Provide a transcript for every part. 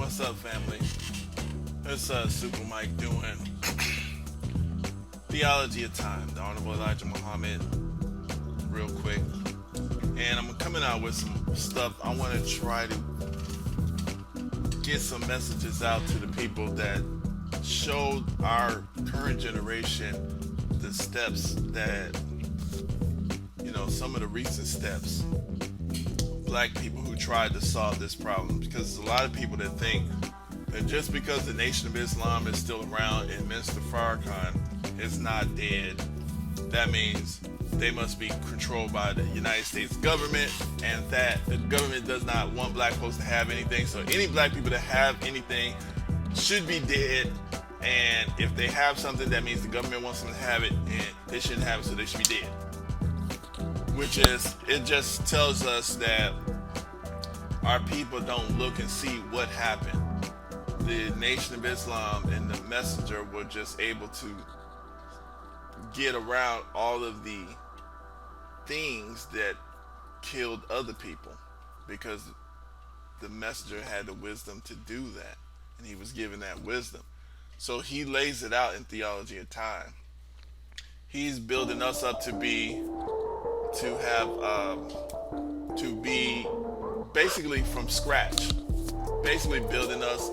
What's up, family? It's Super Mike doing Theology of Time, the Honorable Elijah Muhammad, real quick. And I'm coming out with some stuff. I want to try to get some messages out to the people that showed our current generation the steps that, some of the recent steps. Black people who tried to solve this problem, because there's a lot of people that think that just because the Nation of Islam is still around and Mr. Farrakhan is not dead, that means they must be controlled by the United States government, and that the government does not want black folks to have anything. So any black people that have anything should be dead, and if they have something, that means the government wants them to have it, and they shouldn't have it, so they should be dead. Which is, it just tells us that our people don't look and see what happened. The Nation of Islam and the messenger were just able to get around all of the things that killed other people, because the messenger had the wisdom to do that, and he was given that wisdom. So he lays it out in Theology of Time. He's building us up to be basically from scratch, basically building us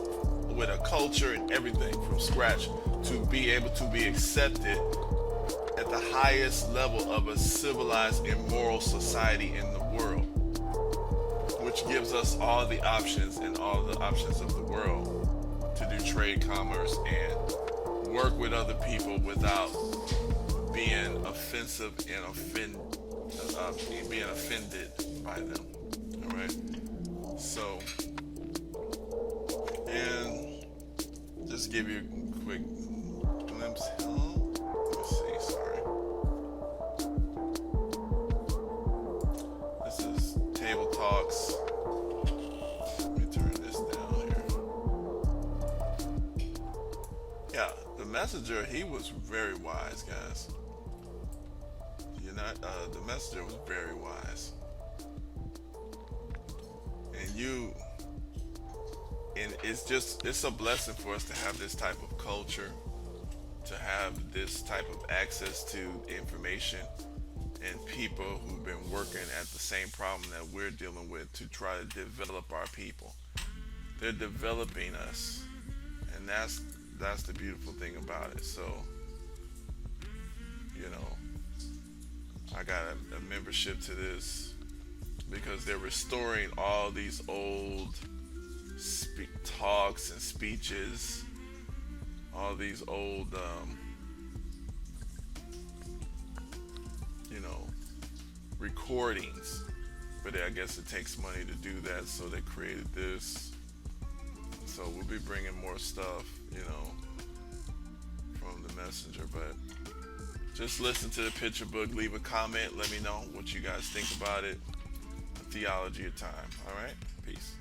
with a culture and everything from scratch to be able to be accepted at the highest level of a civilized and moral society in the world, which gives us all the options and all the options of the world to do trade, commerce, and work with other people without being offensive and being offended by them. All right. So, and just give you a quick glimpse. Let's see. Sorry. This is Table Talks. Let me turn this down here. Yeah, the messenger, he was very wise, guys. The messenger was very wise, and it's a blessing for us to have this type of culture, to have this type of access to information and people who've been working at the same problem that we're dealing with to try to develop our people. They're developing us, and that's the beautiful thing about it. So, I got a membership to this because they're restoring all these old talks and speeches, all these old, recordings. But I guess it takes money to do that, so they created this. So we'll be bringing more stuff, from the messenger, but just listen to the picture book, leave a comment, let me know what you guys think about it. The Theology of Time. All right? Peace.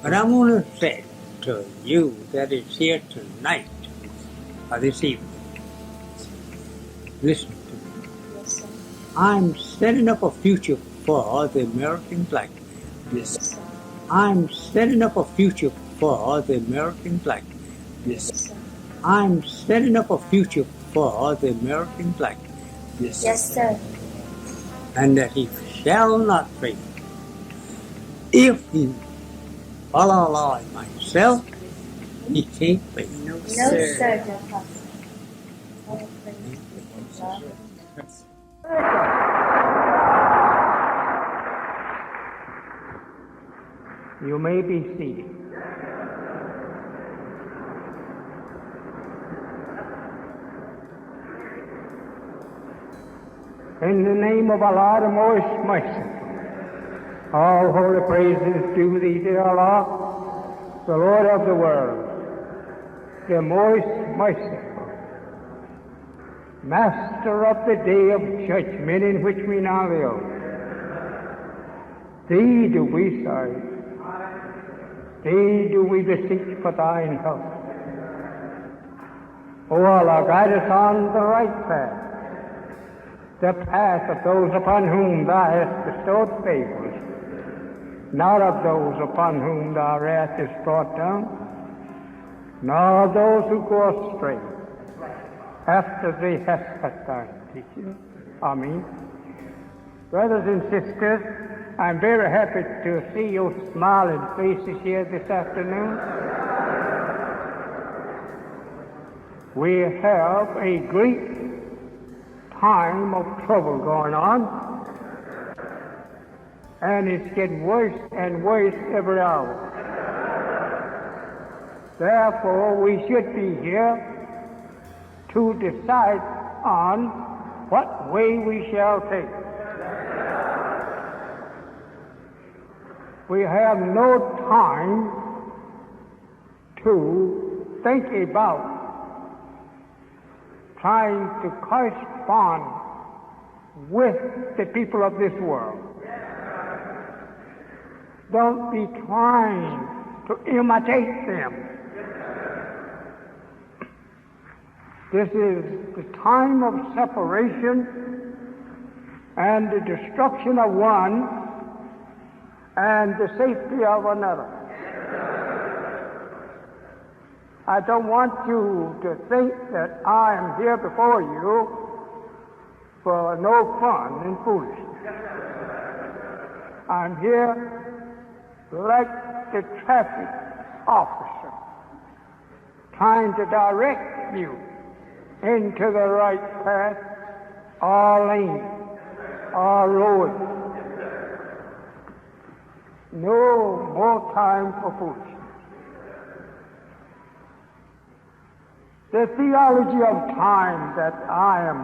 But I want to say to you that is here tonight, or this evening, listen to me. Yes, sir. I'm setting up a future for the American black man. Yes, sir. I'm setting up a future for the American black man. Yes, sir. I'm setting up a future for the American black man. Yes, sir. And that he shall not fail. If he follow Allah and myself, he can't fail. No, sir. You may be seated. In the name of Allah, the most merciful. All holy praises due thee, dear Allah, the Lord of the world, the most merciful, Master of the day of judgment in which we now live. Thee do we serve. Thee do we beseech for thine help. O Allah, guide us on the right path, the path of those upon whom thou hast bestowed favors, not of those upon whom thy wrath is brought down, nor of those who go astray after they have had thy teaching. Amen. Brothers and sisters, I'm very happy to see your smiling faces here this afternoon. We have a great time of trouble going on, and it's getting worse and worse every hour. Therefore, we should be here to decide on what way we shall take. We have no time to think about trying to correspond with the people of this world. Don't be trying to imitate them. This is the time of separation and the destruction of one and the safety of another. I don't want you to think that I am here before you for no fun and foolishness. I'm here like the traffic officer, trying to direct you into the right path or lane or road. No more time for foolishness. The theology of time that I am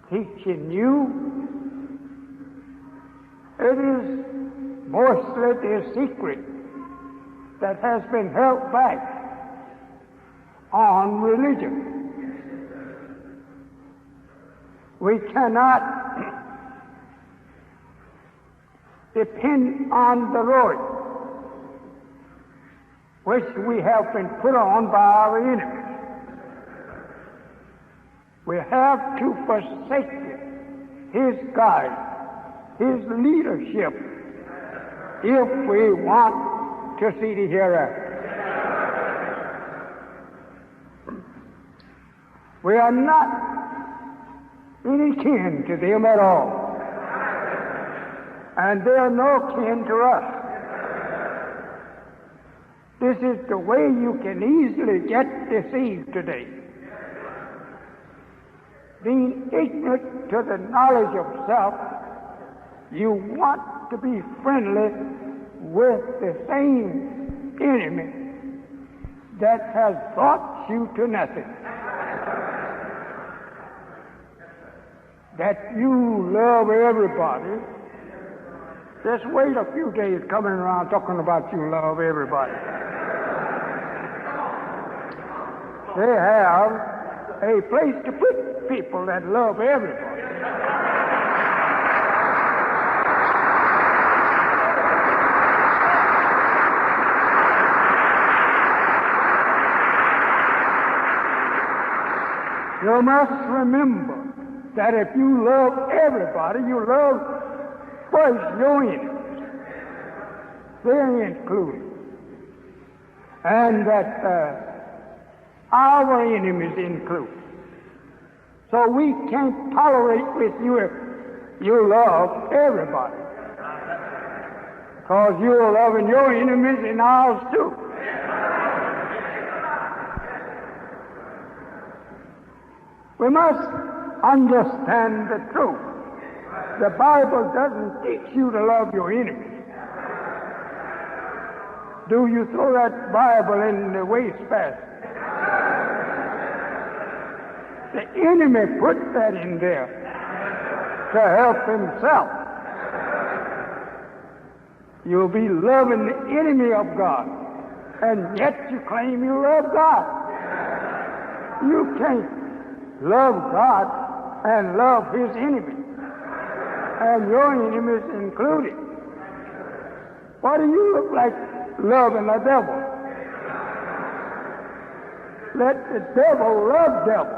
teaching you, it is mostly the secret that has been held back on religion. We cannot depend on the Lord, which we have been put on by our enemies. We have to forsake His guide, His leadership, if we want to see the hereafter. We are not any kin to them at all, and they are no kin to us. This is the way you can easily get deceived today. Being ignorant to the knowledge of self, you want to be friendly with the same enemy that has brought you to nothing. That you love everybody. Just wait a few days coming around talking about you love everybody. They have a place to put people that love everybody. You must remember that if you love everybody, you love first your enemies. They're included. And that our enemies include. So we can't tolerate with you if you love everybody. Because you're loving your enemies and ours too. We must understand the truth. The Bible doesn't teach you to love your enemies. Do you throw that Bible in the wastebasket? The enemy put that in there. to help himself. You'll be loving the enemy of God, and yet you claim you love God. You can't love God and love his enemy, and your enemies included. Why do you look like loving the devil? Let the devil love devil,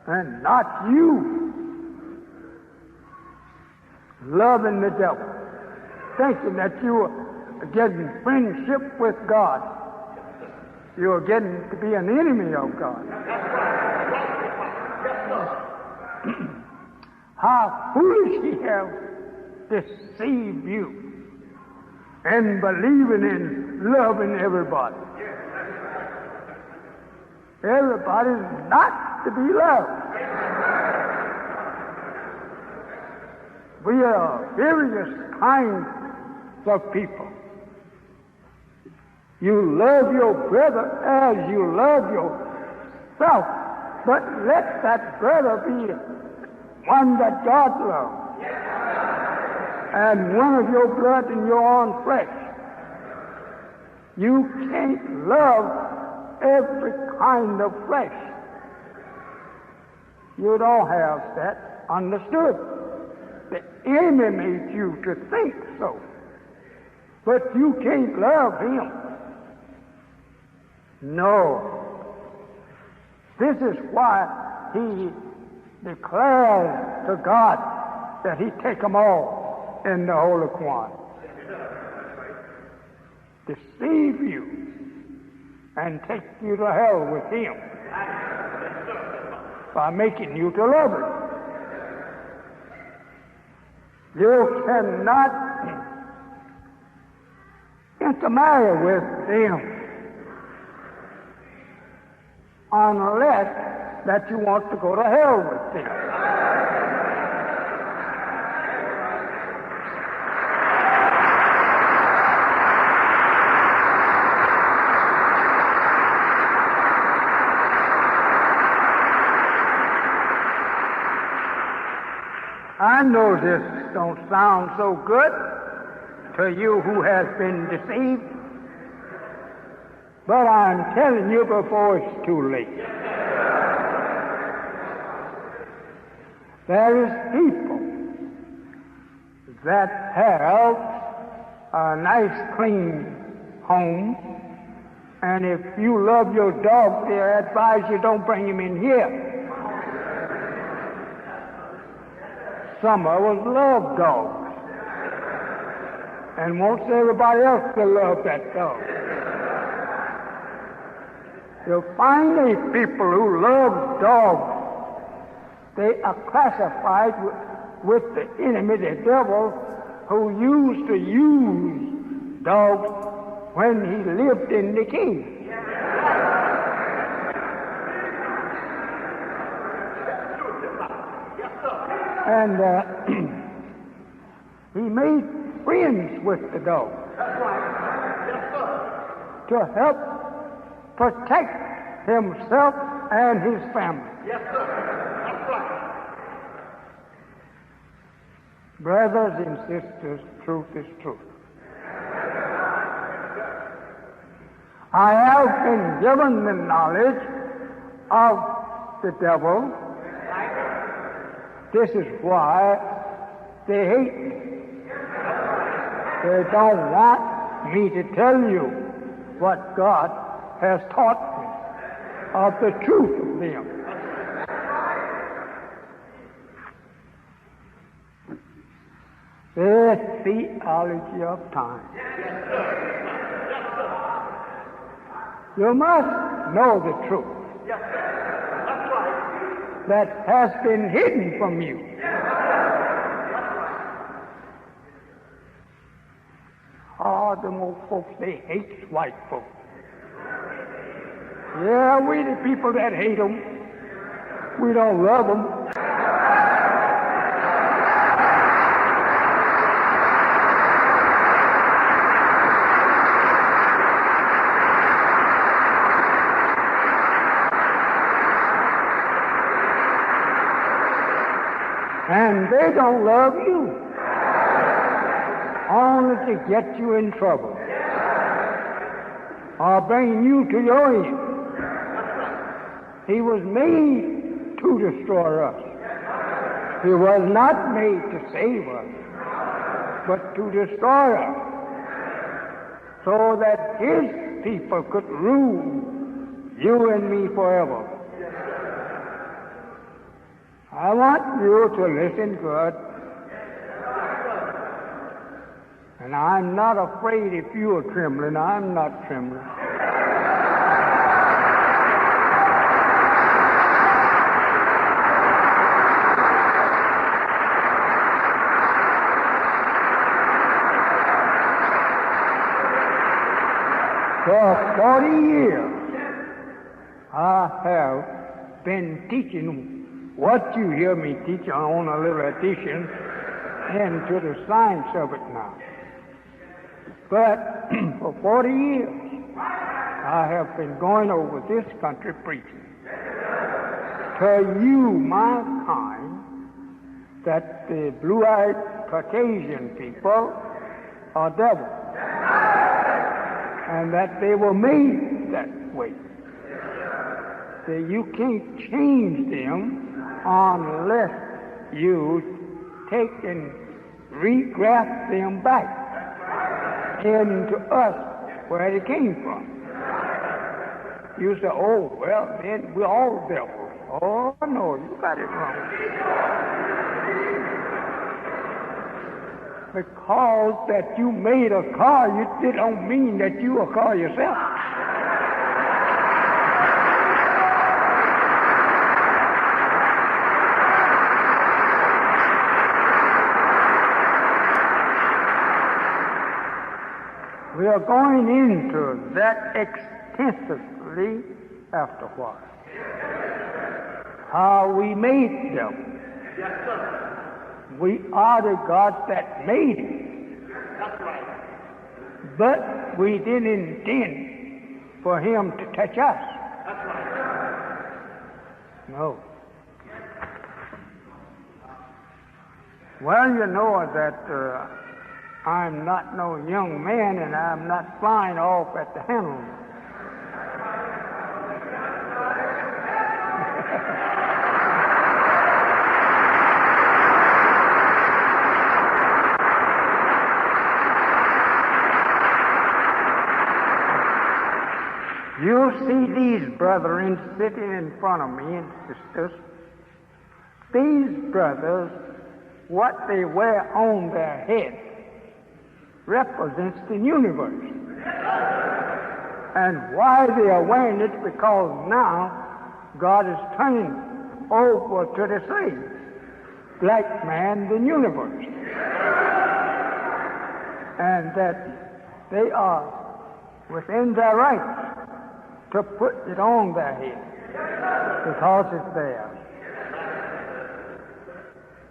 and not you loving the devil, thinking that you are getting friendship with God. You're getting to be an enemy of God. How foolish he has deceived you in believing in loving everybody. Everybody's not to be loved. We are various kinds of people. You love your brother as you love yourself, but let that brother be one that God loves, and one of your blood and your own flesh. You can't love every kind of flesh. You don't have that understood. The enemy made you to think so, but you can't love him. No. This is why he declares to God that he take them all in the Holy Quran. Deceive you and take you to hell with him by making you to love him. You cannot intermarry with them unless that you want to go to hell with them. I know this don't sound so good to you who has been deceived, but I'm telling you before it's too late. There is people that have a nice, clean home, and if you love your dog, they advise you don't bring him in here. Some of us love dogs and wants everybody else to love that dog. You'll find these people who love dogs, they are classified with the enemy, the devil, who used to use dogs when he lived in the kingdom. And he made friends with the dog to help protect himself and his family. Yes, sir. That's right. Brothers and sisters, truth is truth. I have been given the knowledge of the devil. This is why they hate me. They don't want me to tell you what God has taught me of the truth of them. The theology of time. You must know the truth that has been hidden from you. Oh, them old folks, they hate white folks. Yeah, we the people that hate them, we don't love them. And they don't love you, only to get you in trouble or bring you to your end. He was made to destroy us. He was not made to save us, but to destroy us, so that his people could rule you and me forever. I want you to listen good. And I'm not afraid if you are trembling. I'm not trembling. For 40 years, I have been teaching what you hear me teach on a little addition into the science of it now. But for 40 years, I have been going over this country preaching to you, mankind, that the blue-eyed Caucasian people are devils, and that they were made that way. That you can't change them unless you take and regraft them back into us where they came from. You say, oh, well, then we're all devils. Oh, no, you got it wrong. Because that you made a car, it don't mean that you a car yourself. We are going into that extensively after a while. How we made them. Yes, sir. We are the gods that made it. That's right. But we didn't intend for him to touch us. That's right. No. Well, you know that I'm not no young man, and I'm not flying off at the handle. You see these brethren sitting in front of me and sisters. These brothers, what they wear on their head represents the universe. And why they are wearing it? Because now God is turning over to the slave, black man, the universe. And that they are within their rights to put it on their head because it's theirs.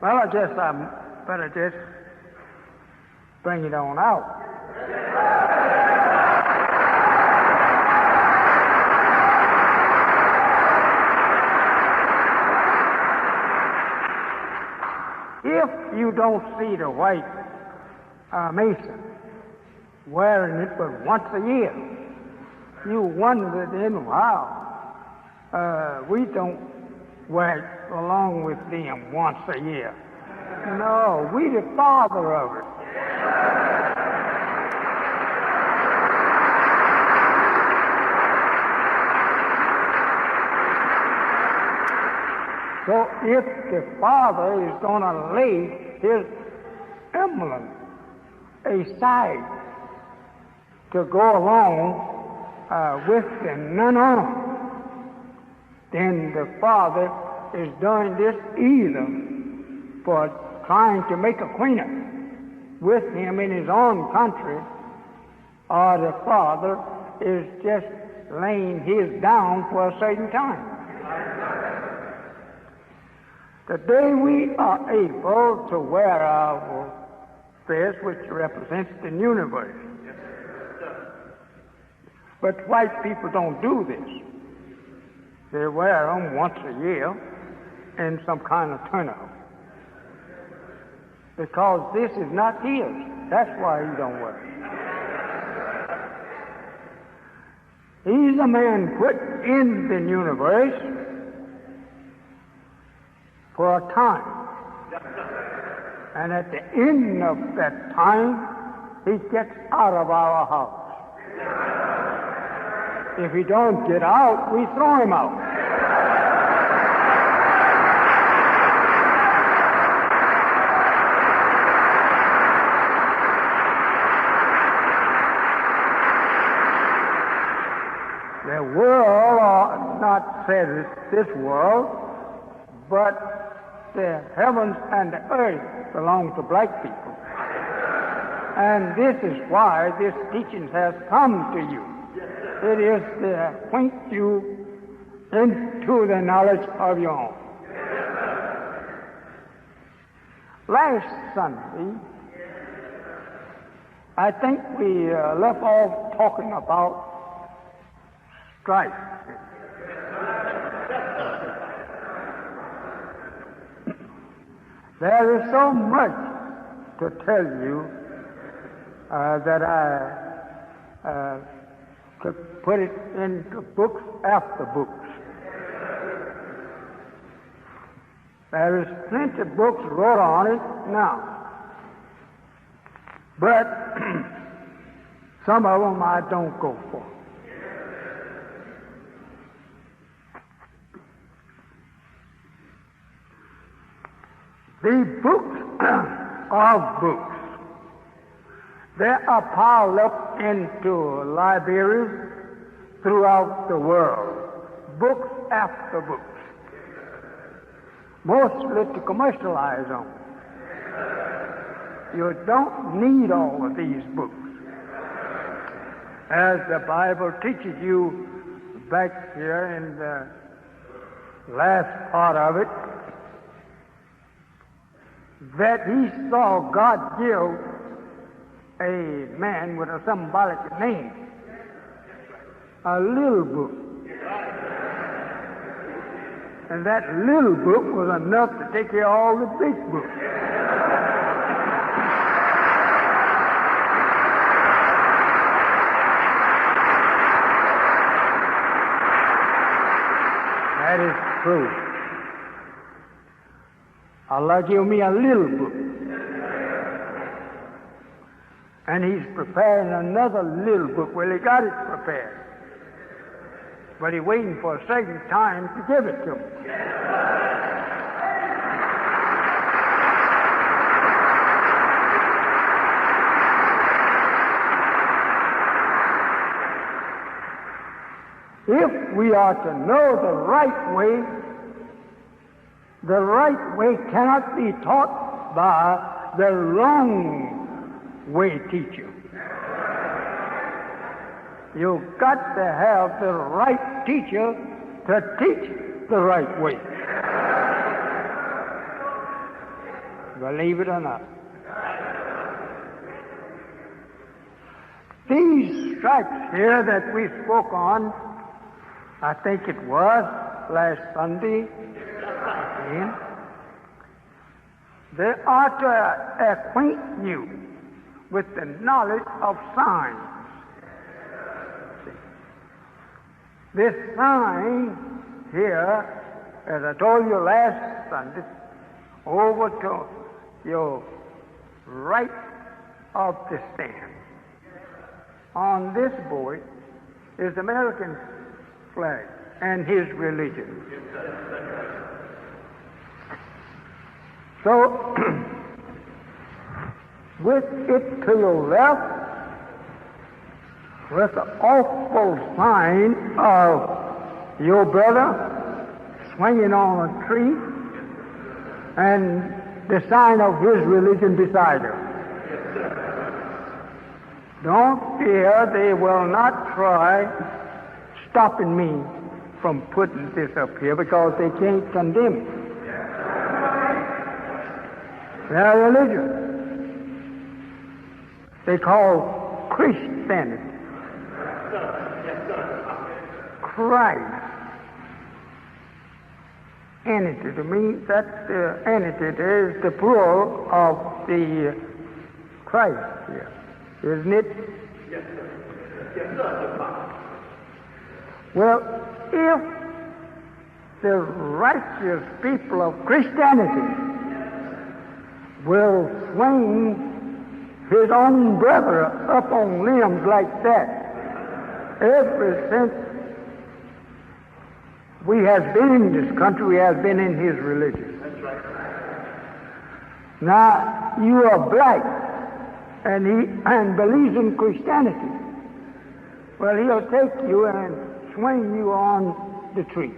Well, I guess I better just bring it on out. If you don't see the white Mason wearing it but once a year, you wonder then, wow, we don't wear it along with them once a year. No, we the father of it. So if the father is going to lay his emblem aside to go along with the none on, then the father is doing this either for trying to make acquaintance with him in his own country, or the father is just laying his down for a certain time. The day we are able to wear our vest, which represents the universe. But white people don't do this. They wear them once a year in some kind of turnout. because this is not his. That's why he don't work. He's a man put in the universe for a time. And at the end of that time, he gets out of our house. If he don't get out, we throw him out. The world, not said it's this world, but the heavens and the earth belong to black people. And this is why this teaching has come to you. It is to point you into the knowledge of your own. Last Sunday, I think we left off talking about strife. There is so much to tell you that I could put it into books after books. There is plenty of books wrote on it now. But some of them I don't go for. The books of books. They are piled up into libraries throughout the world, books after books, mostly to commercialize on. You don't need all of these books. As the Bible teaches you back here in the last part of it, that he saw God give a man with a symbolic name a little book. And that little book was enough to take care of all the big books. That is true. Allah gave me a little book. And he's preparing another little book. Well, he got it prepared. But he's waiting for a certain time to give it to me. If we are to know the right way cannot be taught by the wrong way teacher. You've got to have the right teacher to teach the right way. Believe it or not. These stripes here that we spoke on, I think it was last Sunday, they are to acquaint you with the knowledge of signs. This sign here, as I told you last Sunday, over to your right of the stand. On this board is the American flag and his religion. So, with it to your left was the awful sign of your brother swinging on a tree and the sign of his religion beside him. Don't fear, they will not try stopping me from putting this up here because they can't condemn it. Their religion they call Christianity. Christ. entity. To me, that entity is the plural of the Christ here, isn't it? Yes, sir. Yes, sir. Well, if the righteous people of Christianity will swing his own brother up on limbs like that, ever since we has been in this country, we has been in his religion. That's right. Now, you are black, and he believes in Christianity. Well, he'll take you and swing you on the tree.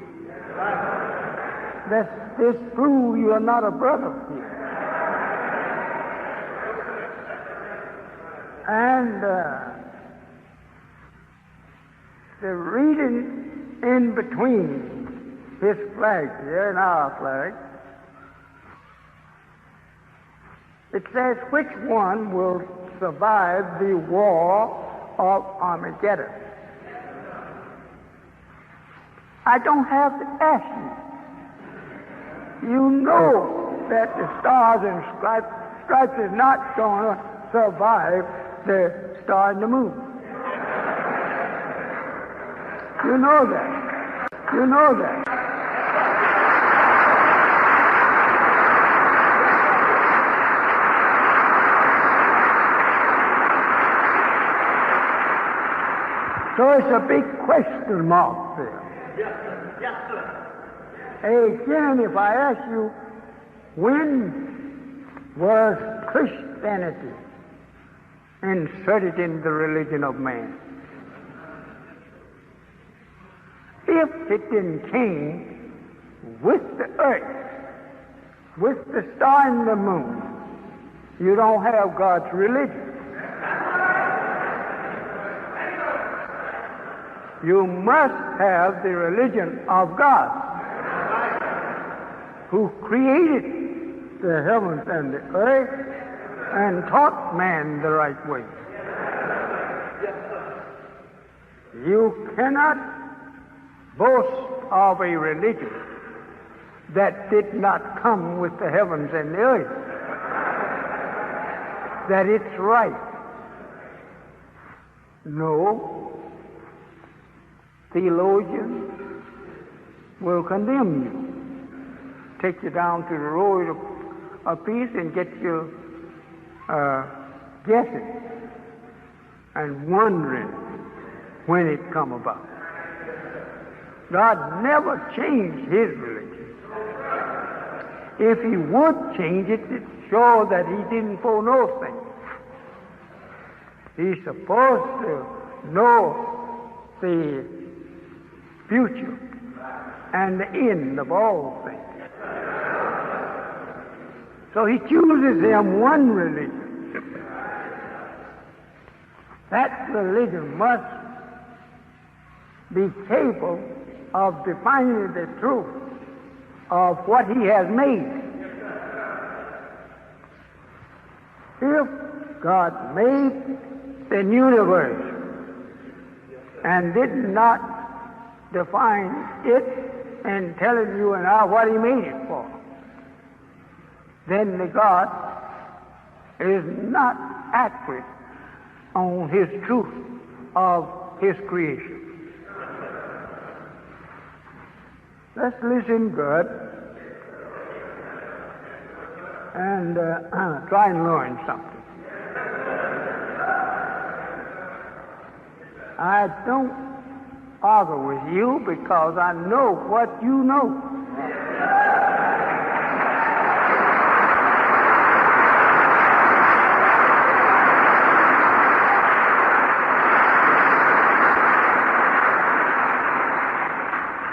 This proves you are not a brother here. And the reading in between his flag here and our flag, it says, which one will survive the war of Armageddon? I don't have to ask you. You know that the stars and stripes is not going to survive the star and the moon. You know that. You know that. So it's a big question mark there. Yes, sir. Yes, sir. Again, if I ask you, when was Christianity inserted in the religion of man? If it didn't came with the earth, with the star and the moon, you don't have God's religion. You must have the religion of God, who created the heavens and the earth and taught man the right way. You cannot boast of a religion that did not come with the heavens and the earth, that it's right. No. Theologians will condemn you, take you down to the road a piece and get you guessing and wondering when it come about. God never changed his religion. If he would change it, it shows that he didn't foreknow things. He's supposed to know the future and the end of all things. So he chooses him one religion. That religion must be capable of defining the truth of what he has made. If God made the universe and did not define it and telling you and I what he made it for, then the God is not accurate on his truth of his creation. Let's listen good and try and learn something. I don't argue with you because I know what you know.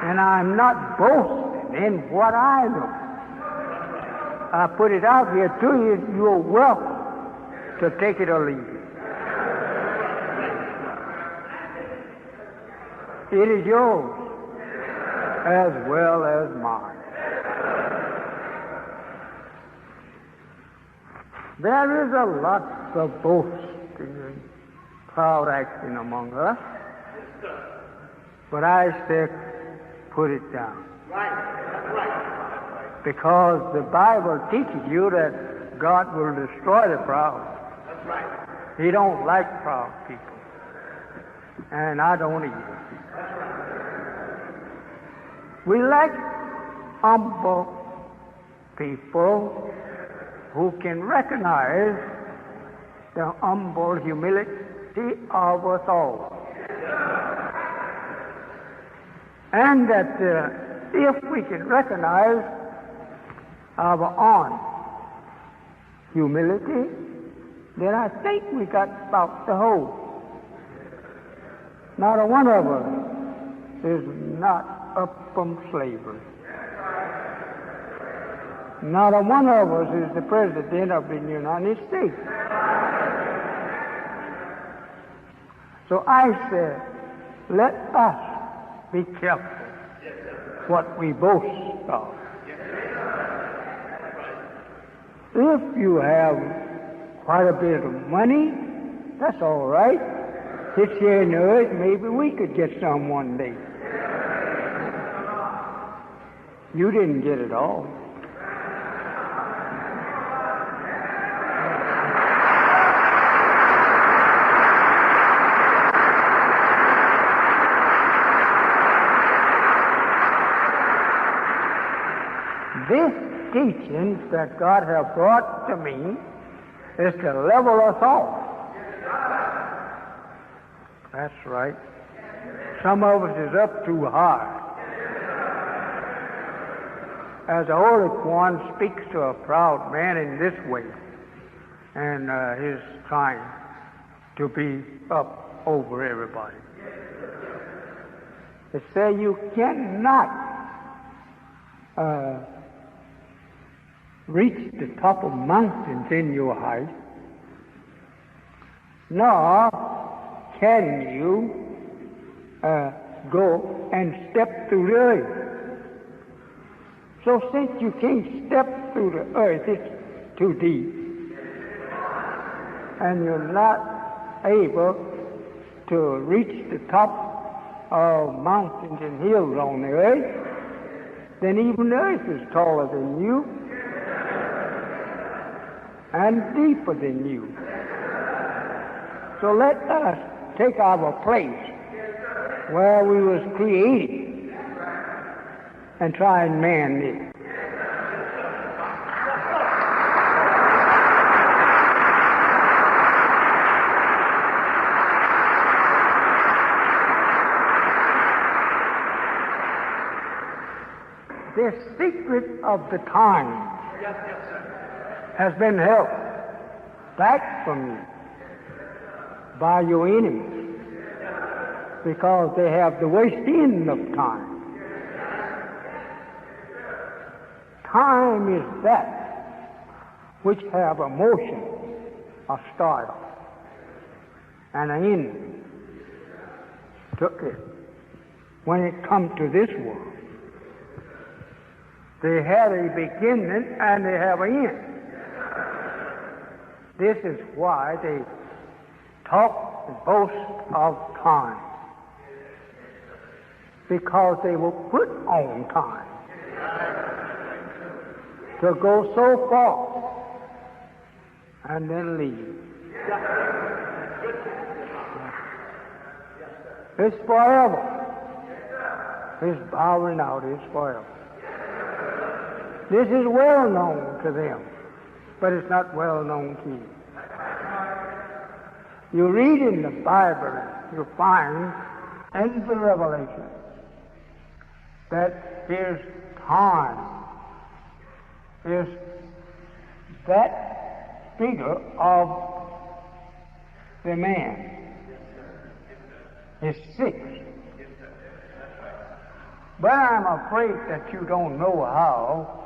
And I'm not boasting in what I know. I put it out here to you. You're welcome to take it or leave it. It is yours as well as mine. There is a lot of boasting and proud acting among us, but I say, put it down. Right. That's right. Because the Bible teaches you that God will destroy the proud. That's right. He don't like proud people. And I don't either. We like humble people who can recognize the humble humility of us all. And that if we can recognize our own humility, then I think we got about the whole. Not a one of us is not up from slavery. Not a one of us is the President of the United States. So I said, let us be careful what we boast of. If you have quite a bit of money, that's all right. This here in the earth, maybe we could get some one day. You didn't get it all. This teaching that God has brought to me is to level us off. That's right. Some of us is up too high. As the Holy One speaks to a proud man in this way, and he's trying to be up over everybody. They say you cannot reach the top of mountains in your height, nor can you go and step through the earth. So since you can't step through the earth, it's too deep, and you're not able to reach the top of mountains and hills on the earth, then even the earth is taller than you and deeper than you. So let us take our place where we was created and try and man it. The secret of the time has been held back from you by your enemies because they have the wasting of time. Time is that which have a motion, a start, and an end to it. When it comes to this world, they had a beginning and they have an end. This is why they talk and boast of time, because they will put on time to go so far and then leave. It's forever. This bowing out is forever. This is well known to them, but it's not well known to you. You read in the Bible, you find in the Revelation that his time is that figure of the man. Is 6. But I'm afraid that you don't know how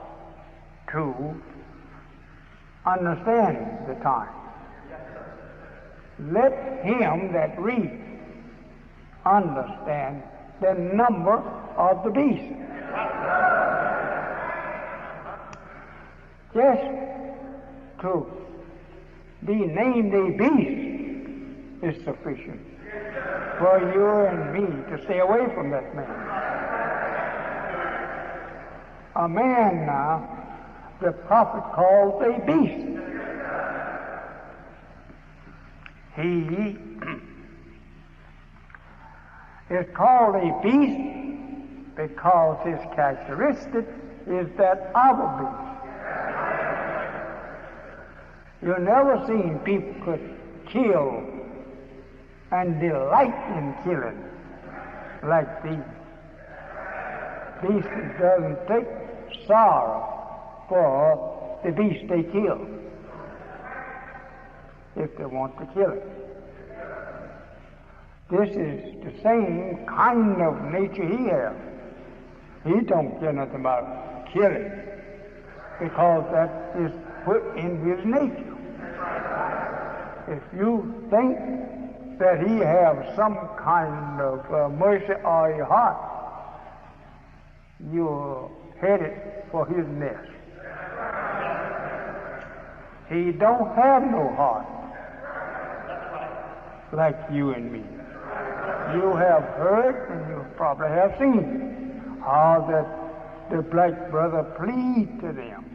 to understand the time. Let him that reads understand the number of the beast. Just to be named a beast is sufficient for you and me to stay away from that man. a man now the prophet calls a beast. He is called a beast because his characteristic is that of a beast. You've never seen people could kill and delight in killing like these. Beasts doesn't take sorrow for the beast they kill if they want to kill it. This is the same kind of nature he has. He don't care nothing about killing because that is put in his nature. If you think that he has some kind of mercy on your heart, you're headed for his nest. He don't have no heart like you and me. You have heard and you probably have seen how that the black brother plead to them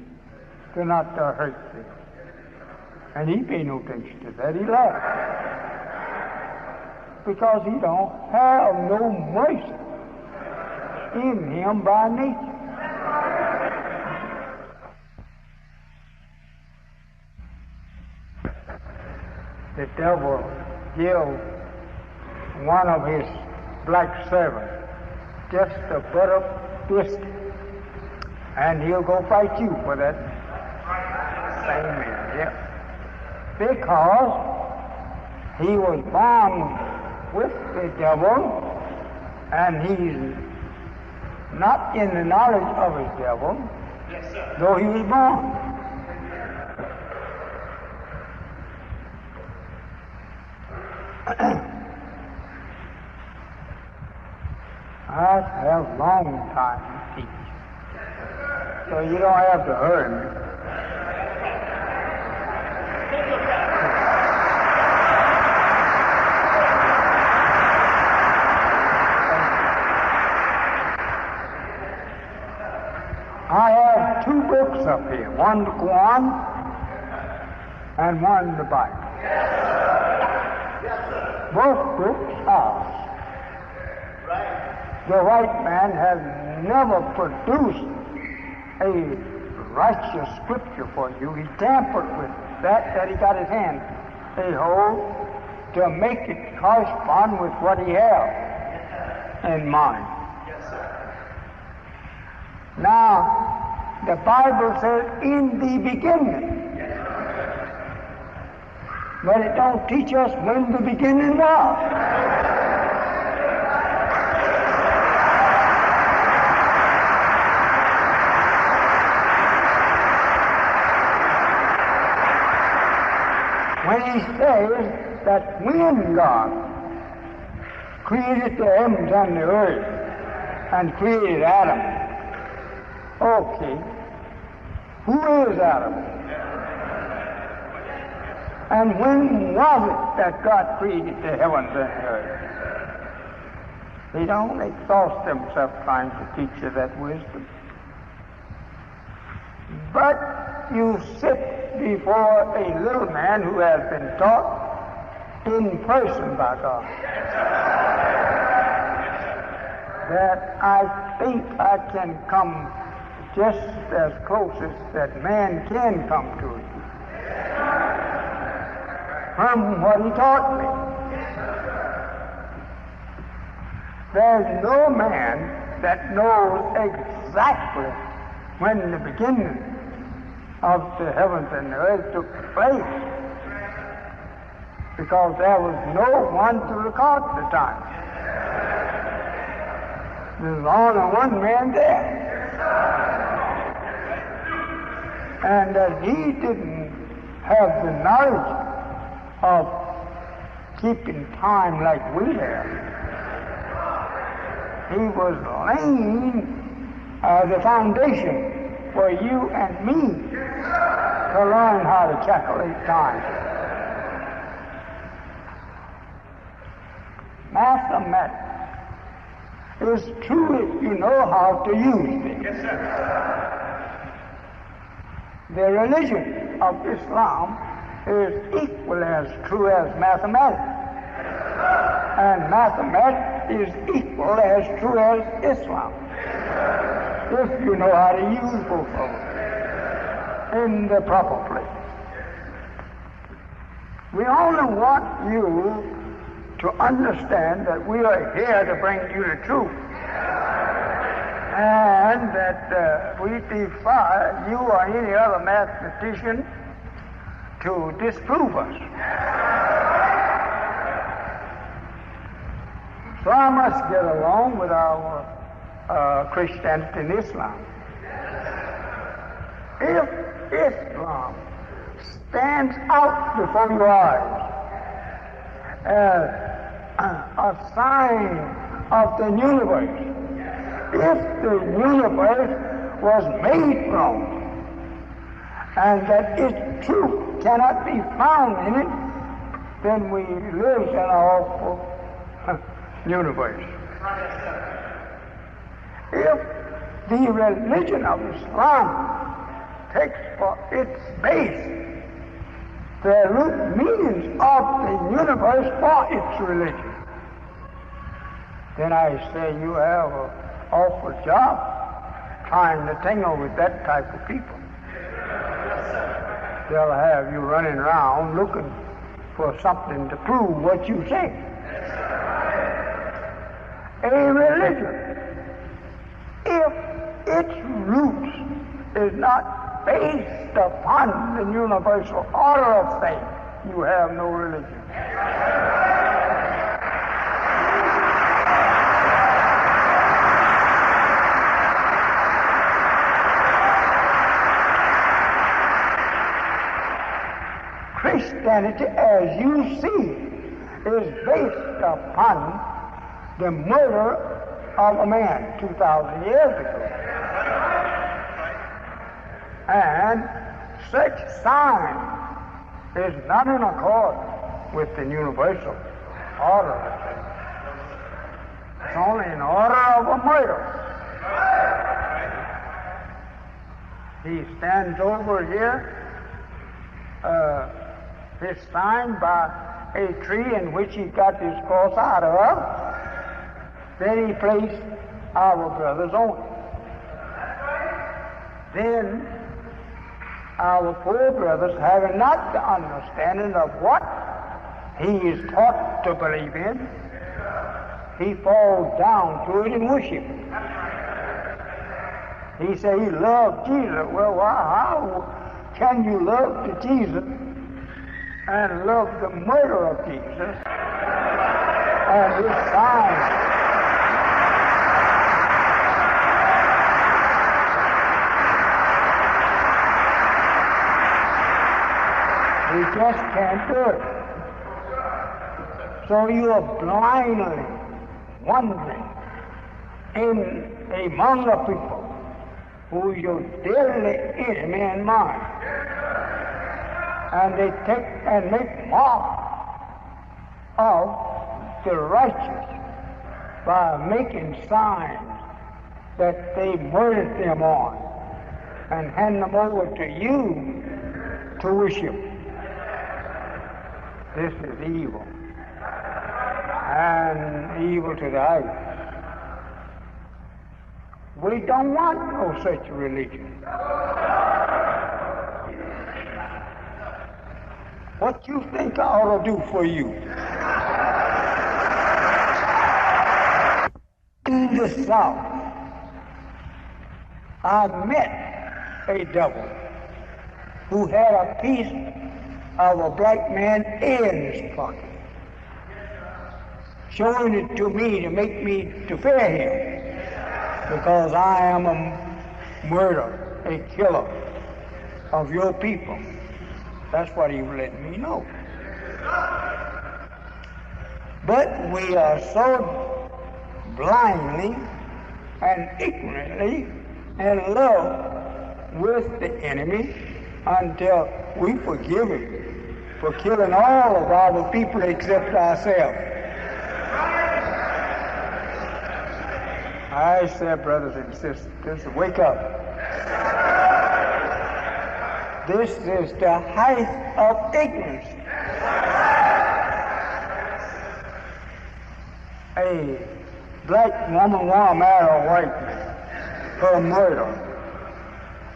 to not to hurt them. And he paid no attention to that. He laughed. Because he don't have no mercy in him by nature. The devil gives one of his black servants just a butter biscuit, and he'll go fight you for that same man. Yeah. Because he was born with the devil, and he's not in the knowledge of his devil, though he was born. I have long time to teach, so you don't have to hurry me. I have two books up here, one the Quran and one the Bible. Both books are. The white man has never produced a righteous scripture for you. He tampered with that he got his hand a hold to make it correspond with what he has in mind. Now, the Bible says, in the beginning. But it don't teach us when the beginning was. When he says that when God created the heavens and the earth and created Adam, okay, who is Adam? And when was it that God created the heavens and the earth? They don't exhaust themselves trying to teach you that wisdom. But you sit before a little man who has been taught in person by God. That I think I can come just as close as that man can come to it from what he taught me. There's no man that knows exactly when the beginning of the heavens and the earth took place, because there was no one to record the time. There's only one man there. And that he didn't have the knowledge of keeping time like we have. He was laying the foundation for you and me to learn how to calculate time. Mathematics is true if you know how to use it. Yes, sir. The religion of Islam is equally as true as mathematics. And mathematics is equally as true as Islam. If you know how to use both of them in the proper place. We only want you to understand that we are here to bring you the truth. And that we defy you or any other mathematician to disprove us. So I must get along with our Christianity and Islam. If Islam stands out before your eyes as a sign of the universe, if the universe was made wrong, and that its truth cannot be found in it, then we live in an awful universe. If the religion of Islam takes for its base the root meanings of the universe for its religion, then I say you have an awful job trying to tangle with that type of people. They'll have you running around looking for something to prove what you say. A religion, if its roots is not based upon the universal order of things, you have no religion. Christianity, as you see, is based upon the murder of a man 2,000 years ago. And such sign is not in accord with the universal order. It's only in order of a murder. He stands over here, his sign by a tree in which he got his cross out of. Then he placed our brothers on it. Then our poor brothers, having not the understanding of what he is taught to believe in, he falls down to it and worships. He said he loved Jesus. Well, how can you love the Jesus and love the murder of Jesus and his sign? We just can't do it. So you are blindly wandering among the people who is your deadly enemy and mine. And they take and make mock of the righteous by making signs that they murdered them on and hand them over to you to worship. This is evil, and evil to the eyes. We don't want no such religion. What you think I ought to do for you? In the South, I met a devil who had a piece of a black man's ear in his pocket, showing it to me to make me to fear him, because I am a murderer, a killer of your people. That's what he was letting me know. But we are so blindly and ignorantly in love with the enemy until we forgive him for killing all of our people except ourselves. I say, brothers and sisters, wake up. This is the height of ignorance. A black woman won't marry a white man for murder.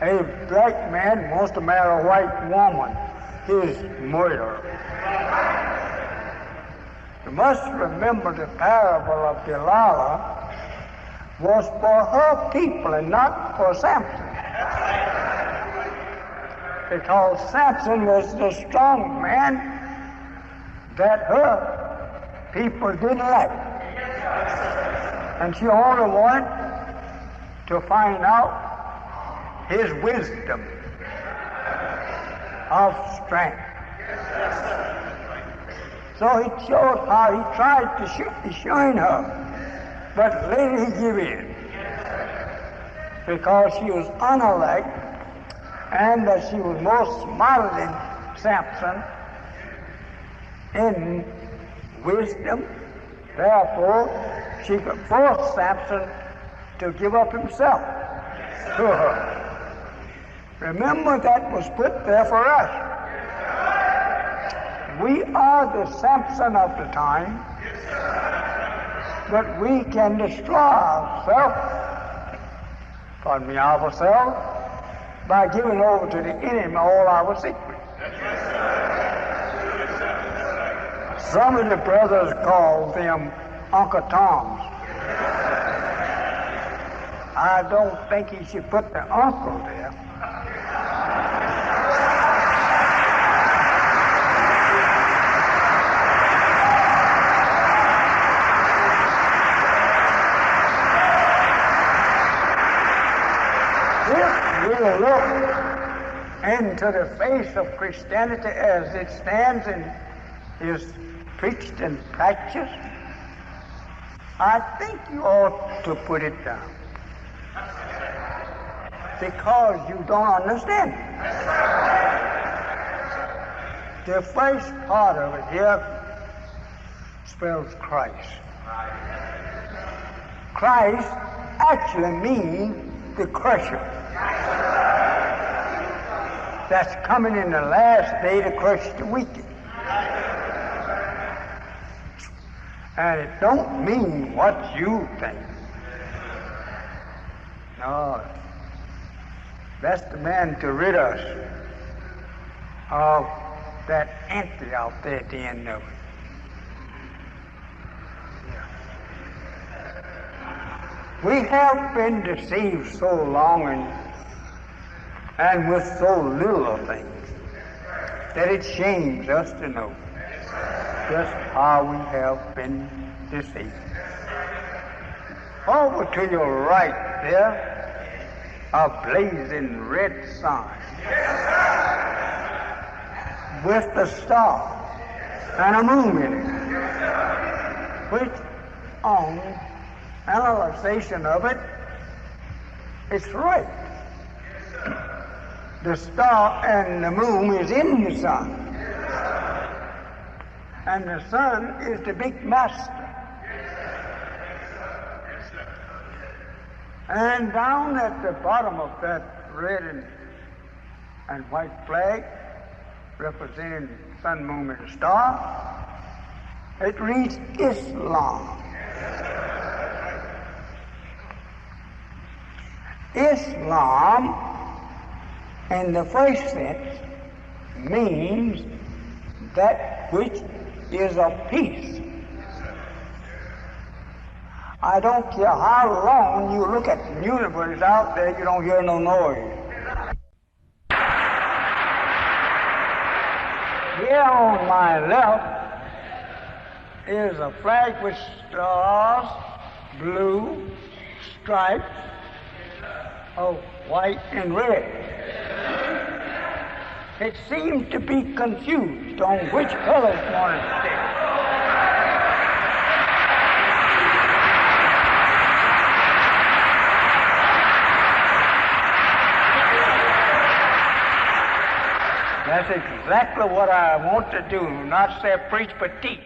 A black man wants to marry a white woman. His murder. You must remember the parable of Delilah was for her people and not for Samson. Because Samson was the strong man that her people didn't like. And she only wanted to find out his wisdom of strength. So he showed how he tried to shine her, but later he gave in because she was unelect and that she was more smarter than Samson in wisdom. Therefore, she could force Samson to give up himself to her. Remember, that was put there for us. We are the Samson of the time, but we can destroy ourselves, by giving over to the enemy all our secrets. Some of the brothers call them Uncle Toms. I don't think he should put the uncle there. If we look into the face of Christianity as it stands and is preached and practiced, I think you ought to put it down. Because you don't understand it. The first part of it here spells Christ. Christ actually means the crusher. That's coming in the last day to crush the wicked. And it don't mean what you think. No. That's the man to rid us of that empty out there at the end of it. We have been deceived so long and with so little of things that it shames us to know just how we have been deceived. Over to your right there, a blazing red sign with a star and a moon in it, which on analyzation of it, it's right. The star and the moon is in the sun, and the sun is the big master. And down at the bottom of that red and white flag, representing the sun, moon, and star, it reads Islam. Islam, in the first sense, means that which is of peace. I don't care how long you look at the universe out there, you don't hear no noise. Here on my left is a flag with stars, blue, stripes of white and red. It seems to be confused on which color it wanted to take. That's exactly what I want to do, not say preach but teach.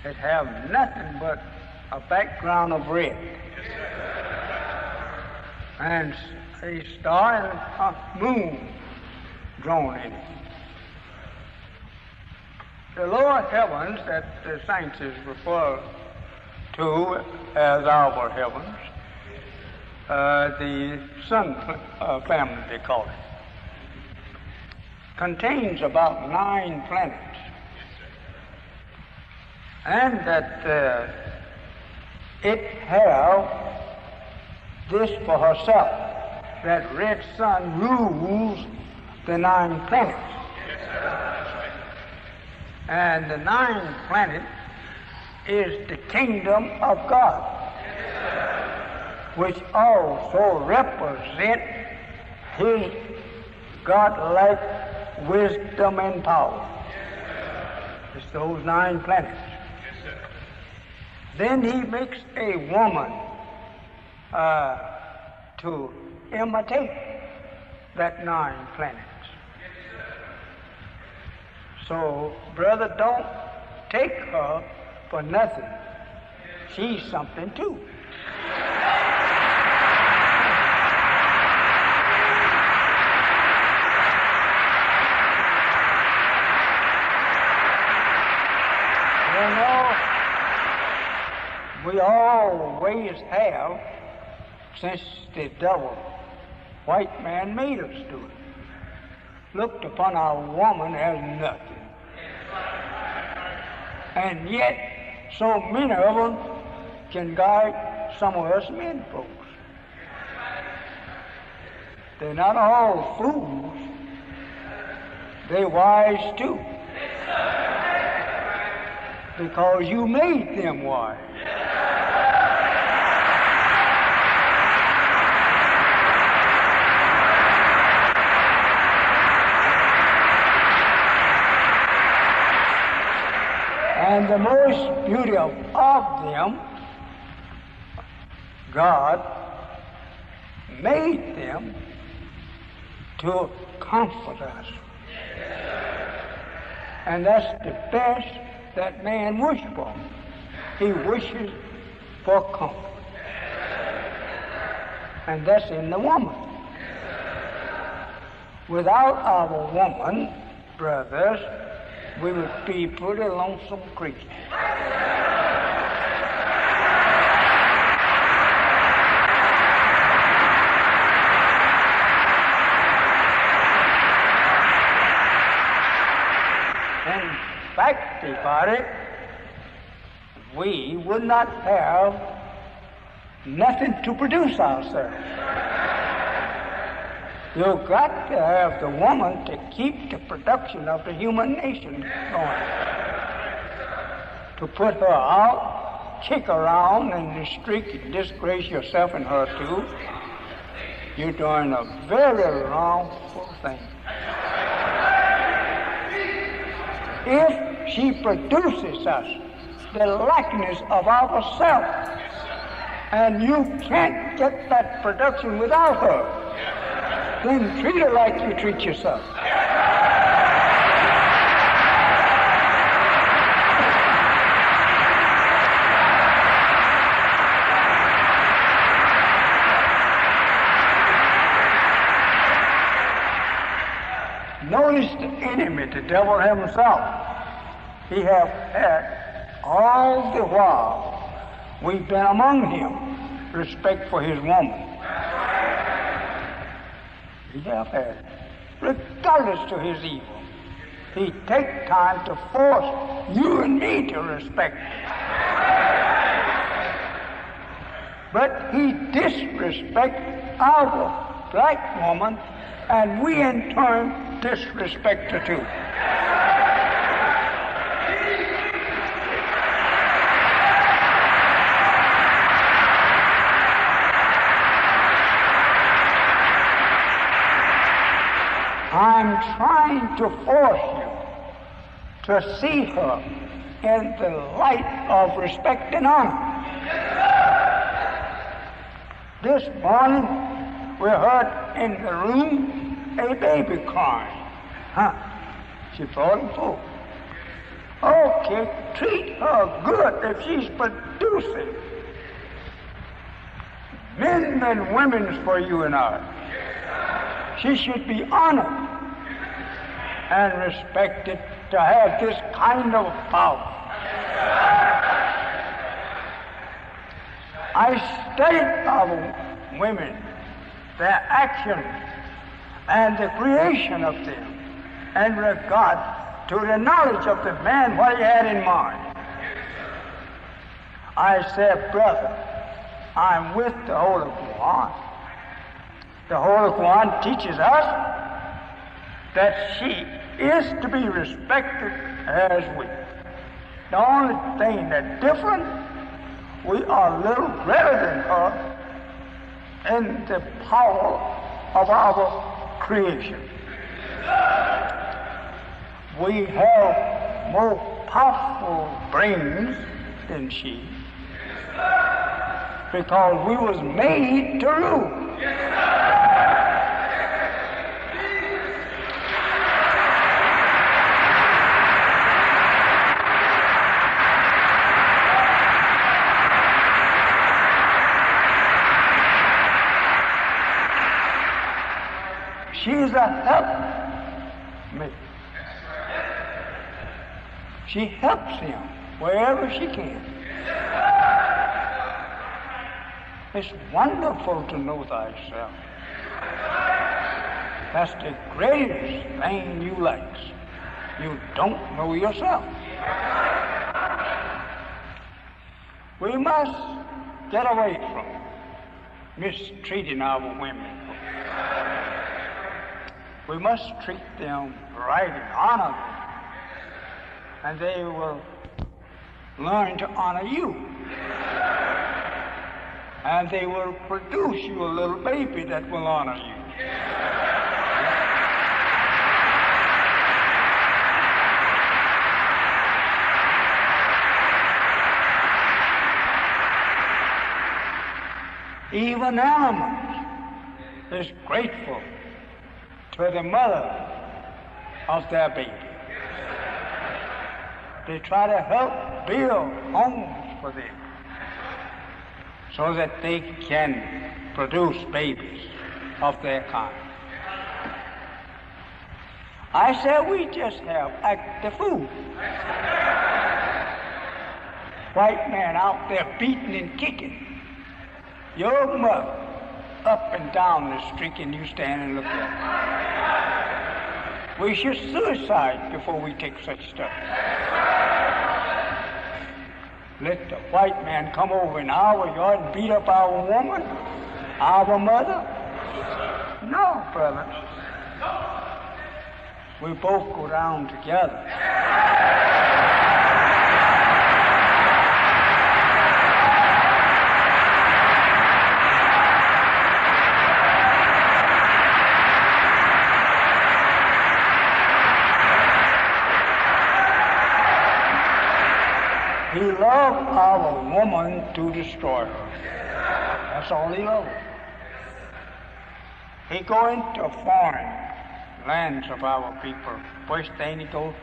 It have nothing but a background of red. And a star and a moon drawn in it. The lower heavens that the saints is referred to as our heavens, the sun family they call it, contains about 9 planets. And that it have this for herself, that red sun rules the 9 planets. And the 9th planet is the kingdom of God, which also represent his God-like wisdom and power. It's those 9 planets. Then he makes a woman to imitate that 9 planets. So, brother, don't take her for nothing. She's something too. You know, we always have, since the devil, white man made us do it, looked upon our woman as nothing. And yet, so many of them can guide some of us men folks. They're not all fools. They're wise too. Because you made them wise. And the most beautiful of them, God made them to comfort us. And that's the best that man wishes for. He wishes for comfort. And that's in the woman. Without our woman, brothers, we would be pretty lonesome creatures. In fact about it, we would not have nothing to produce ourselves. You've got to have the woman to keep the production of the human nation going. To put her out, kick around in the street, and disgrace yourself and her too, you're doing a very wrongful thing. If she produces us the likeness of ourselves, and you can't get that production without her, then treat her like you treat yourself. Notice the enemy, the devil himself. He have had all the while we've been among him respect for his woman. He have had, regardless to his evil. He take time to force you and me to respect him. But he disrespects our black woman, and we in turn disrespect her too. I'm trying to force you to see her in the light of respect and honor. This morning, we heard in the room a baby crying. She brought him forth. Okay, treat her good if she's producing men and women for you and I. She should be honored and respected to have this kind of power. I studied our women, their actions, and the creation of them, in regard to the knowledge of the man, what he had in mind. I said, brother, I'm with the Holy Quran. The Holy Quran teaches us that she is to be respected as we. The only thing that's different, we are a little greater than her in the power of our creation. We have more powerful brains than she, because we was made to rule. She's a helpmate. She helps him wherever she can. It's wonderful to know thyself. That's the greatest thing you like. You don't know yourself. We must get away from mistreating our women. We must treat them right and honor them, and they will learn to honor you. And they will produce you a little baby that will honor you. Even animals is grateful to the mother of their baby. They try to help build homes for them so that they can produce babies of their kind. I said we just have active food. White man out there beating and kicking. Your mother up and down the street and you stand and look at her. We should suicide before we take such stuff. Let the white man come over in our yard and beat up our woman, our mother? No, brother. We both go down together. He loved our woman to destroy her. That's all he loved. He go into foreign lands of our people. First thing he goes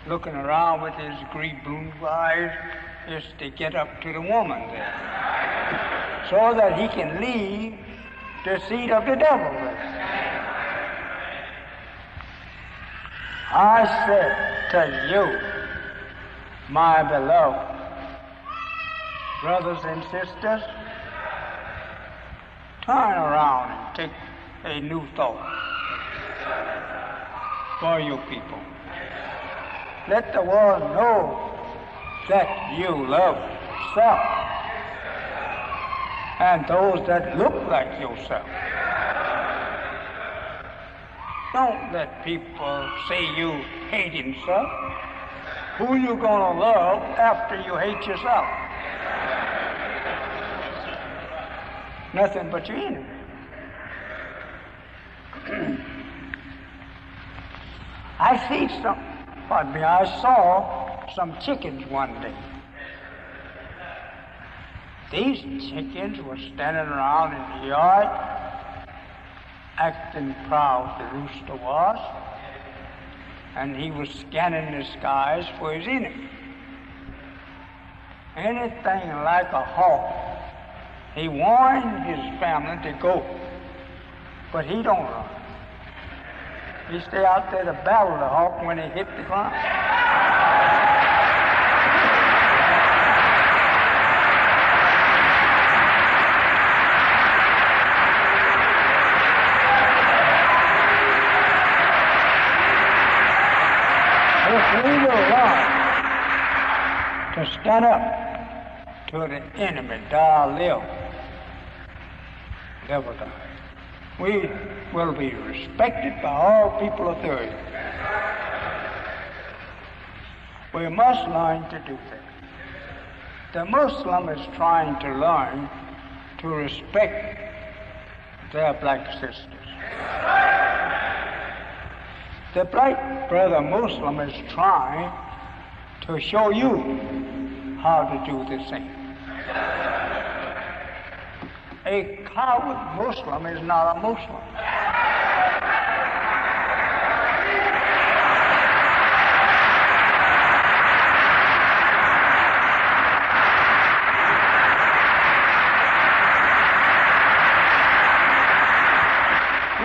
looking around with his great blue eyes is to get up to the woman there, so that he can leave the seed of the devil there. I said to you, my beloved brothers and sisters, turn around and take a new thought for you people. Let the world know that you love self and those that look like yourself. Don't let people say you hate himself. Who you gonna love after you hate yourself? Nothing but your enemy. I saw some chickens one day. These chickens were standing around in the yard, acting proud, the rooster was. and he was scanning the skies for his enemy. Anything like a hawk, he warned his family to go, but he don't run. He stay out there to battle the hawk when he hit the ground. If we will learn to stand up to the enemy, die, live or die, we will be respected by all people of the earth. We must learn to do that. The Muslim is trying to learn to respect their black sisters. The black brother Muslim is trying to show you how to do the same. A coward Muslim is not a Muslim.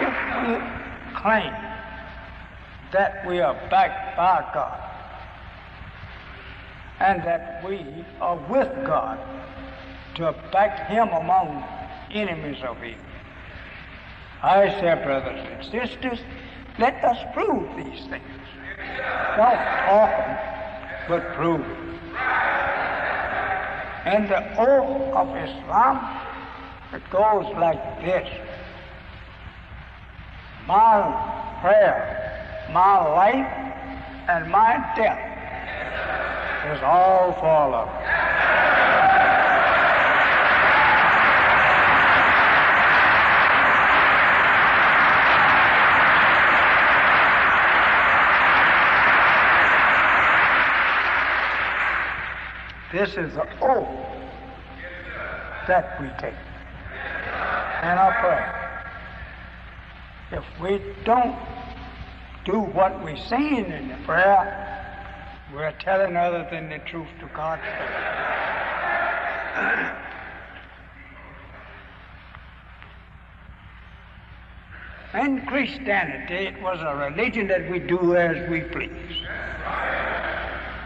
If we claim that we are backed by God and that we are with God to back Him among enemies of Him, I say, brothers and sisters, let us prove these things. Don't talk them, but prove them. And the oath of Islam, it goes like this: my prayer, my life, and my death is all for Allah. This is the oath that we take in our prayer. If we don't do what we're saying in the prayer, we're telling other than the truth to God's faith. In Christianity, it was a religion that we do as we please.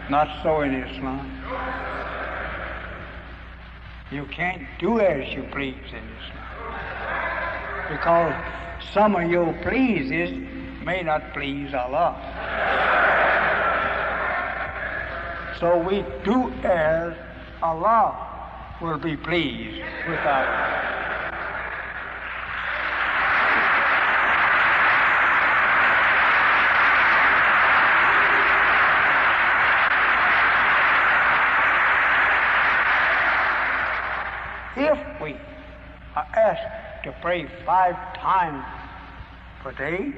Not so in Islam. You can't do as you please in Islam, because some of your pleases may not please Allah. So we do as Allah will be pleased with our. If we are asked to pray 5 times per day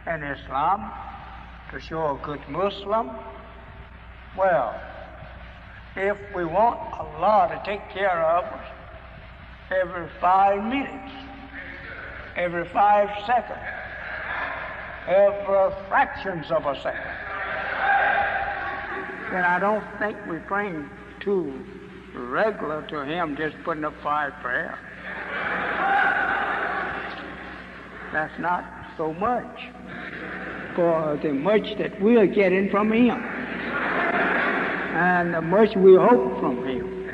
in Islam to show a good Muslim, well, if we want Allah to take care of us every 5 minutes, every 5 seconds, every fractions of a second, then I don't think we're praying too regular to Him, just putting up 5 prayers. That's not so much for the much that we're getting from Him and the much we hope from Him.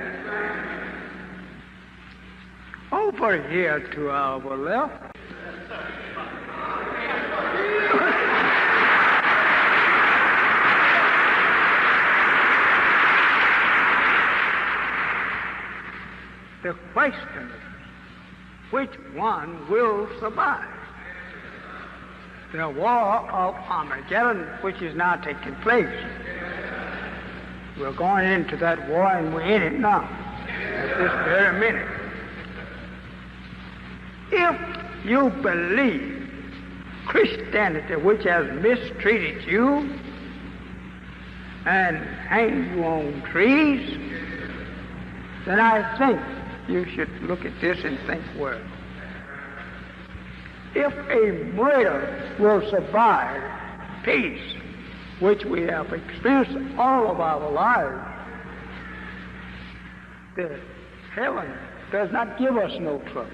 Over here to our left, the question is, which one will survive? The war of Armageddon, which is now taking place. We're going into that war, and we're in it now, at this very minute. If you believe Christianity, which has mistreated you and hanged you on trees, then I think you should look at this and think, well, if a murder will survive peace which we have experienced all of our lives. The heaven does not give us no trouble.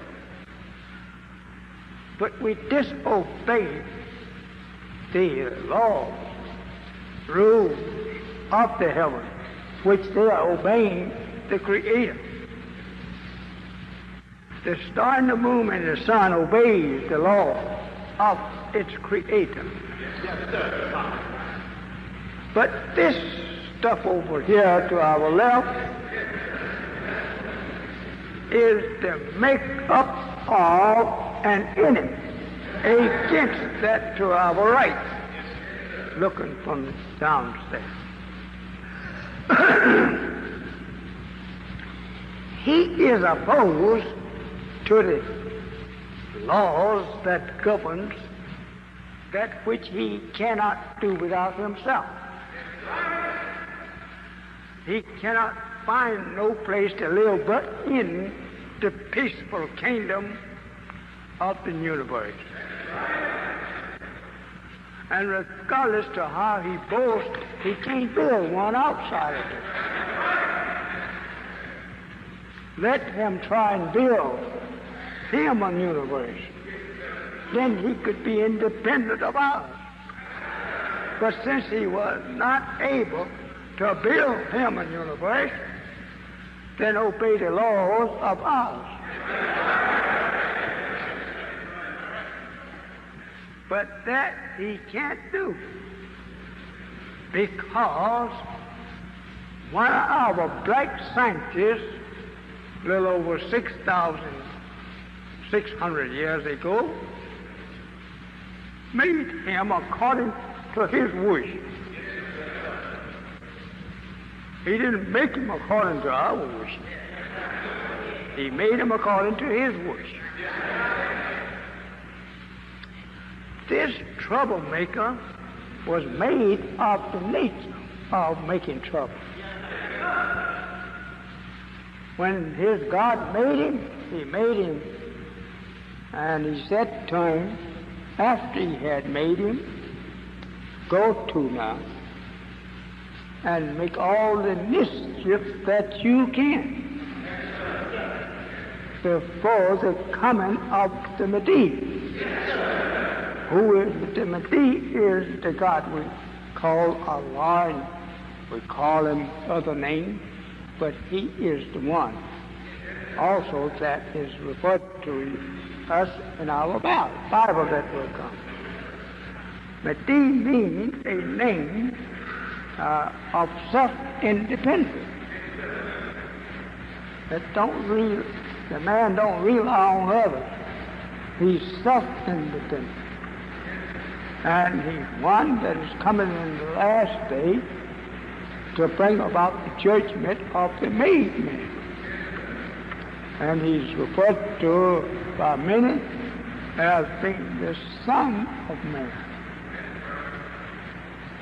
But we disobey the laws, rules of the heaven, which they are obeying the Creator. The star and the moon and the sun obeys the law of its Creator. But this stuff over here to our left is the make-up of an enemy against that to our right, looking from downstairs. He is opposed to the laws that governs that which he cannot do without himself. He cannot find no place to live but in the peaceful kingdom of the universe. And regardless to how he boasts, he can't build one outside of it. Let him try and build him a universe. Then he could be independent of ours. But since he was not able to build him a universe, then obey the laws of ours. But that he can't do, because one of our black scientists, a little over 6,600 years ago, made him according to his wish. He didn't make him according to our wish. He made him according to his wish. This troublemaker was made of the nature of making trouble. When his God made him, he made him, and he said to him, after he had made him, go to now and make all the mischief that you can before the coming of the Messiah. Who is the Messiah? Is the God we call Allah, and we call him other names, but he is the one also that is referred to us in our Bible that will come. Messiah means a name of self-independence. The man don't rely on others. He's self-independent. And he's one that is coming in the last day to bring about the judgment of the made man. And he's referred to by many as being the Son of Man.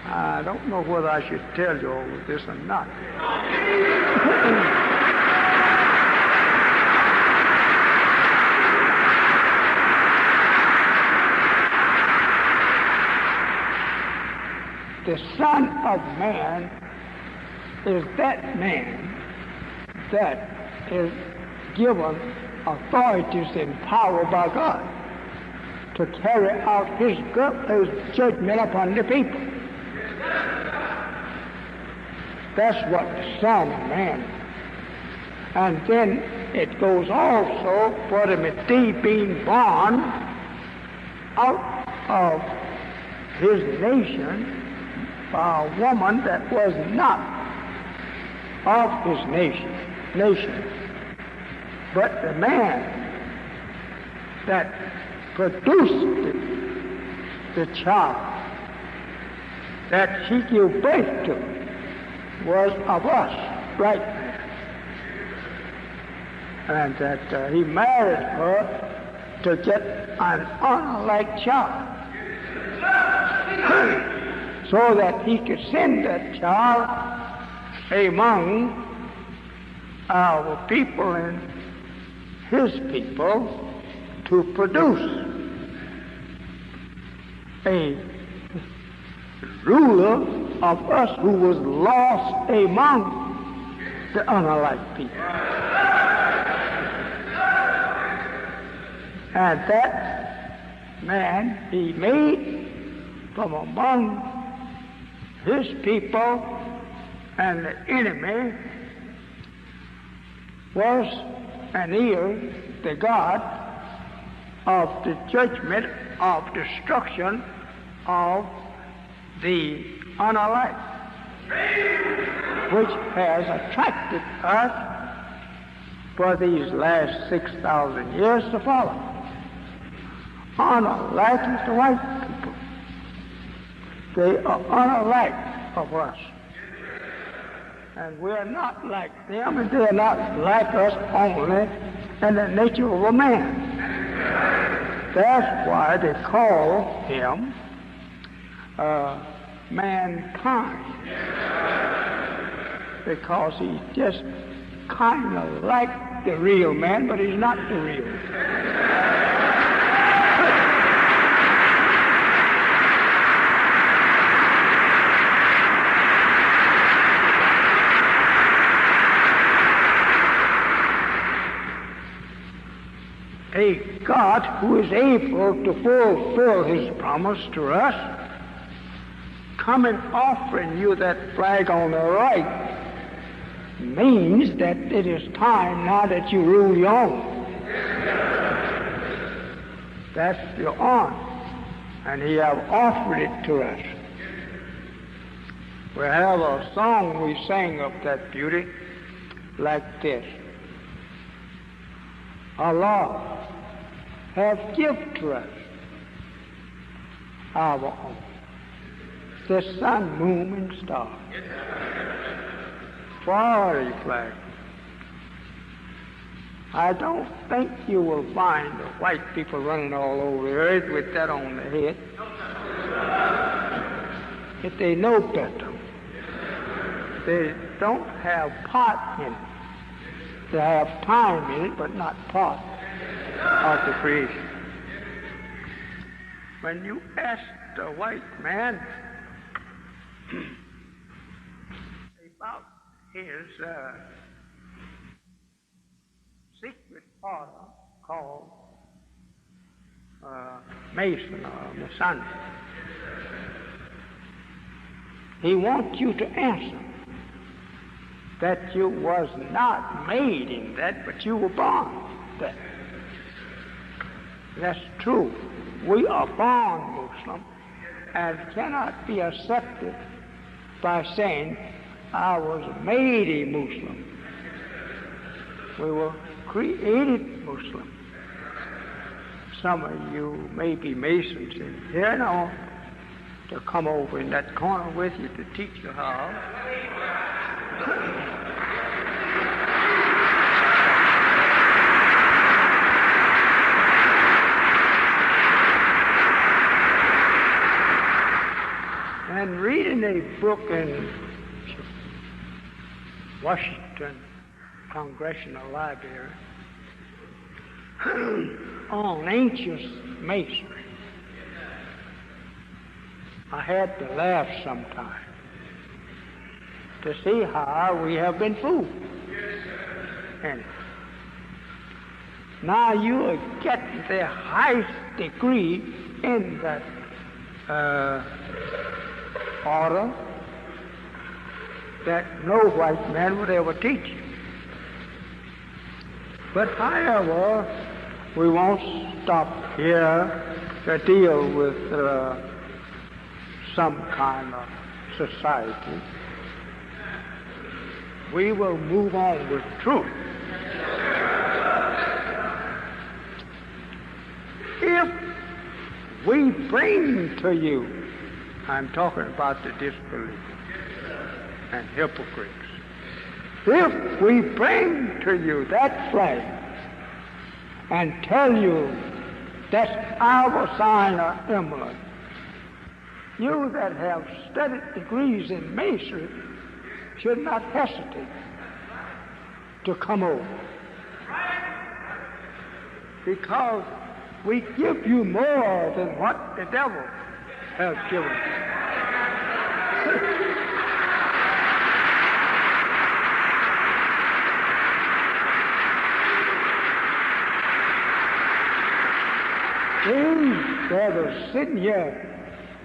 I don't know whether I should tell you all of this or not. The Son of Man is that man that is given authorities and power by God to carry out his judgment upon the people. That's what the Son of Man is. And then it goes also for the Messiah being born out of his nation by a woman that was not of his nation, but the man that produced the child that she gave birth to was of us, right? And that he married her to get an honor-like child, so that he could send that child among our people and his people to produce a ruler of us who was lost among the unalike people. And that man he made from among his people, and the enemy was and is the God of the judgment of destruction of the unalike, which has attracted us for these last 6,000 years to follow. Unalike is the white people. They are unalike of us. And we are not like them, and they are not like us only in the nature of a man. That's why they call him mankind, because he's just kind of like the real man, but he's not the real. A God who is able to fulfill his promise to us, coming offering you that flag on the right, means that it is time now that you rule your own. That's your own, and he have offered it to us. We have a song we sang of that beauty like this. Allah have given to us our own, the sun, moon, and stars. Foreign flag. I don't think you will find the white people running all over the earth with that on their head. If they know better, they don't have part in it. They have time in it, but not part of the creation. When you ask the white man about his secret order called Mason or Masonic, he wants you to answer that you was not made in that, but you were born there. That's true. We are born Muslim and cannot be accepted by saying, I was made a Muslim. We were created Muslim. Some of you may be Masons in here now to come over in that corner with you to teach you how. And reading a book in Washington Congressional Library on ancient masonry, I had to laugh sometime to see how we have been fooled. And now you are getting the highest degree in that order that no white man would ever teach you. But however, we won't stop here to deal with some kind of society. We will move on with truth. If we bring to you, I'm talking about the disbelievers and hypocrites, if we bring to you that flag and tell you that's our sign or emblem, you that have studied degrees in masonry should not hesitate to come over, because we give you more than what the devil has given you. These brothers sitting here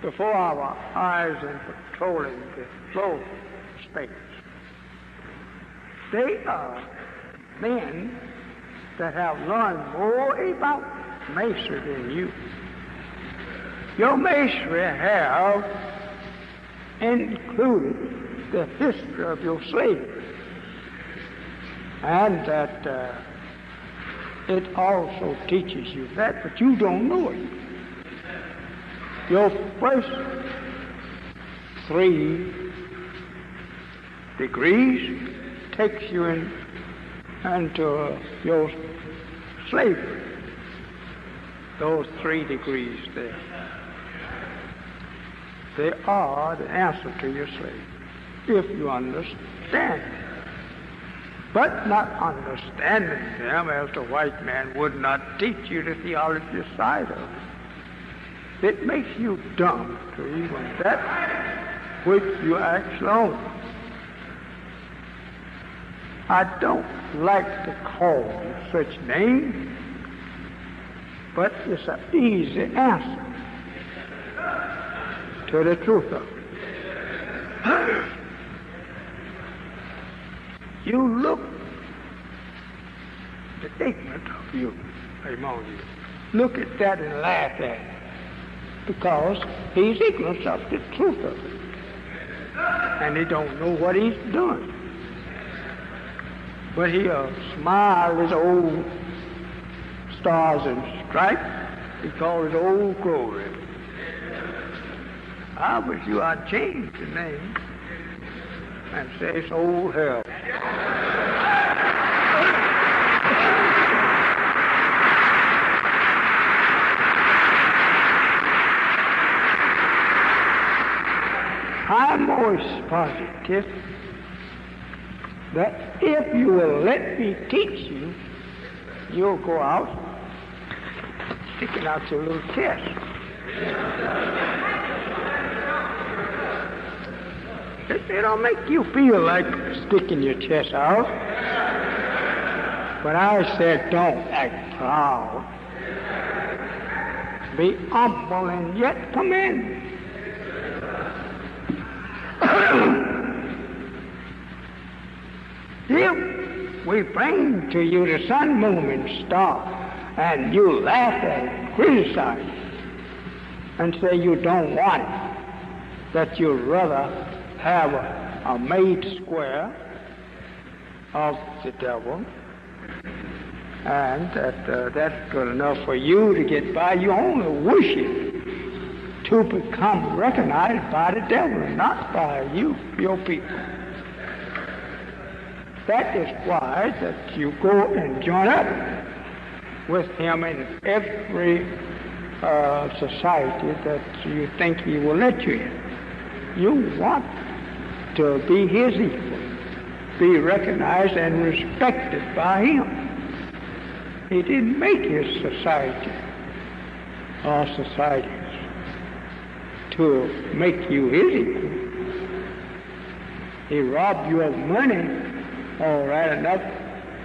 before our eyes and patrolling the floor space, they are men that have learned more about masonry than you. Your masonry have included the history of your slavery, and that it also teaches you that, but you don't know it. Your first 3 degrees takes you into your slavery. Those 3 degrees there, they are the answer to your slavery, if you understand them. But not understanding them, as the white man would not teach you the theology side of it, it makes you dumb to even that which you actually own. I don't like to call you such names, but it's an easy answer to the truth of it. You look the ignorant of you among you. Look at that and laugh at it, because he's ignorant of the truth of it, and he don't know what he's doing. But he'll smile his old stars and stripes. He calls it old glory. I wish you I'd change the name and say it's old hell. I'm always positive that if you will let me teach you, you'll go out sticking out your little chest. It'll make you feel like sticking your chest out. But I said, don't act proud. Be humble and yet commend. If we bring to you the sun, moon, and star, and you laugh at it, criticize it, and say you don't want it, that you'd rather have a made square of the devil, and that that's good enough for you to get by, you only wish it to become recognized by the devil, not by you, your people. That is why that you go and join up with him in every society that you think he will let you in. You want to be his equal, be recognized and respected by him. He didn't make his society or societies to make you his equal. He robbed you of money, all right, enough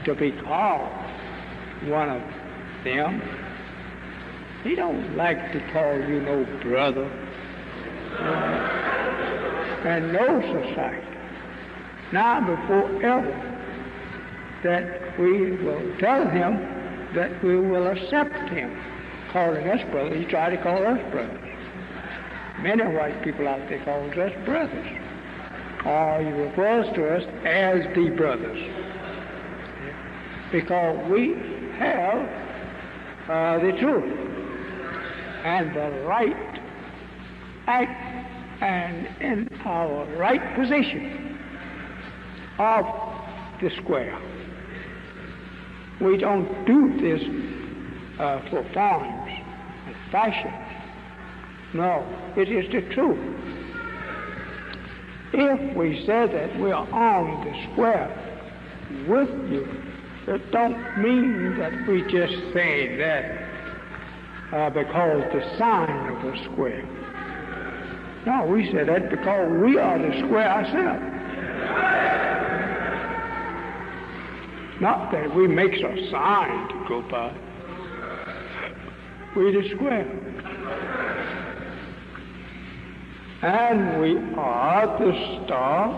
to be called one of them. He don't like to call you no brother, and no society. Now, before ever that we will tell him that we will accept him, calling us brothers. He tried to call us brothers. Many white people out there call us brothers. Or he refers to us as the brothers. Because we have the truth and the right act and in our right position of the square. We don't do this for forms and fashions. No, it is the truth. If we say that we are on the square with you, it don't mean that we just say that because the sign of a square. No, we say that because we are the square ourselves. Not that we make a sign to go by. We the square. And we are the star,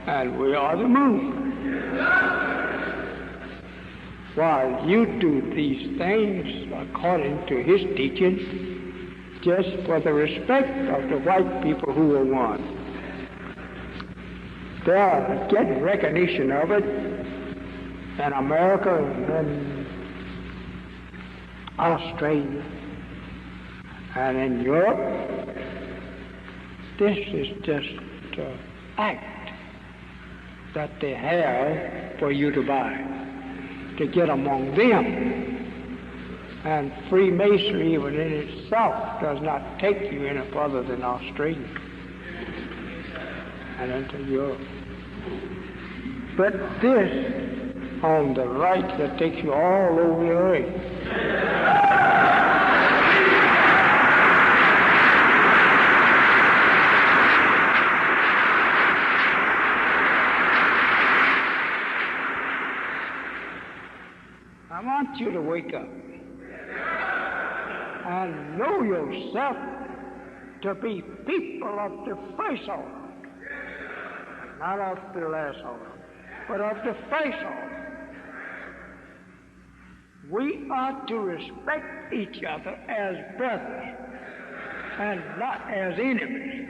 and we are the moon. While you do these things according to his teaching, just for the respect of the white people who are one. They are getting recognition of it in America and in Australia and in Europe. This is just an act that they have for you to buy, to get among them. And Freemasonry, even in itself, does not take you any further than Australia and into Europe. But this, on the right, that takes you all over the earth. I want you to wake up and know yourself to be people of the first order, not of the last order, but of the first order. We are to respect each other as brothers and not as enemies.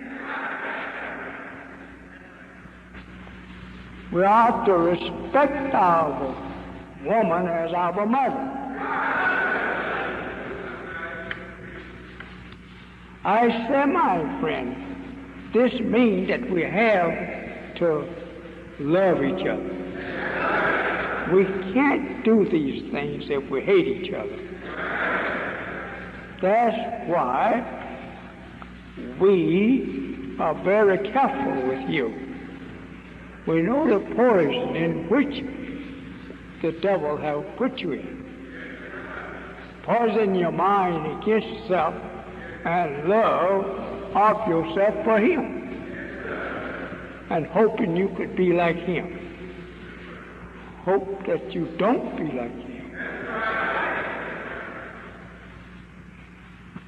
We are to respect our woman as our mother. I say, my friend, this means that we have to love each other. We can't do these things if we hate each other. That's why we are very careful with you. We know the poison in which the devil have put you in. Poison your mind against self and love of yourself for him, and hoping you could be like him. Hope that you don't be like him.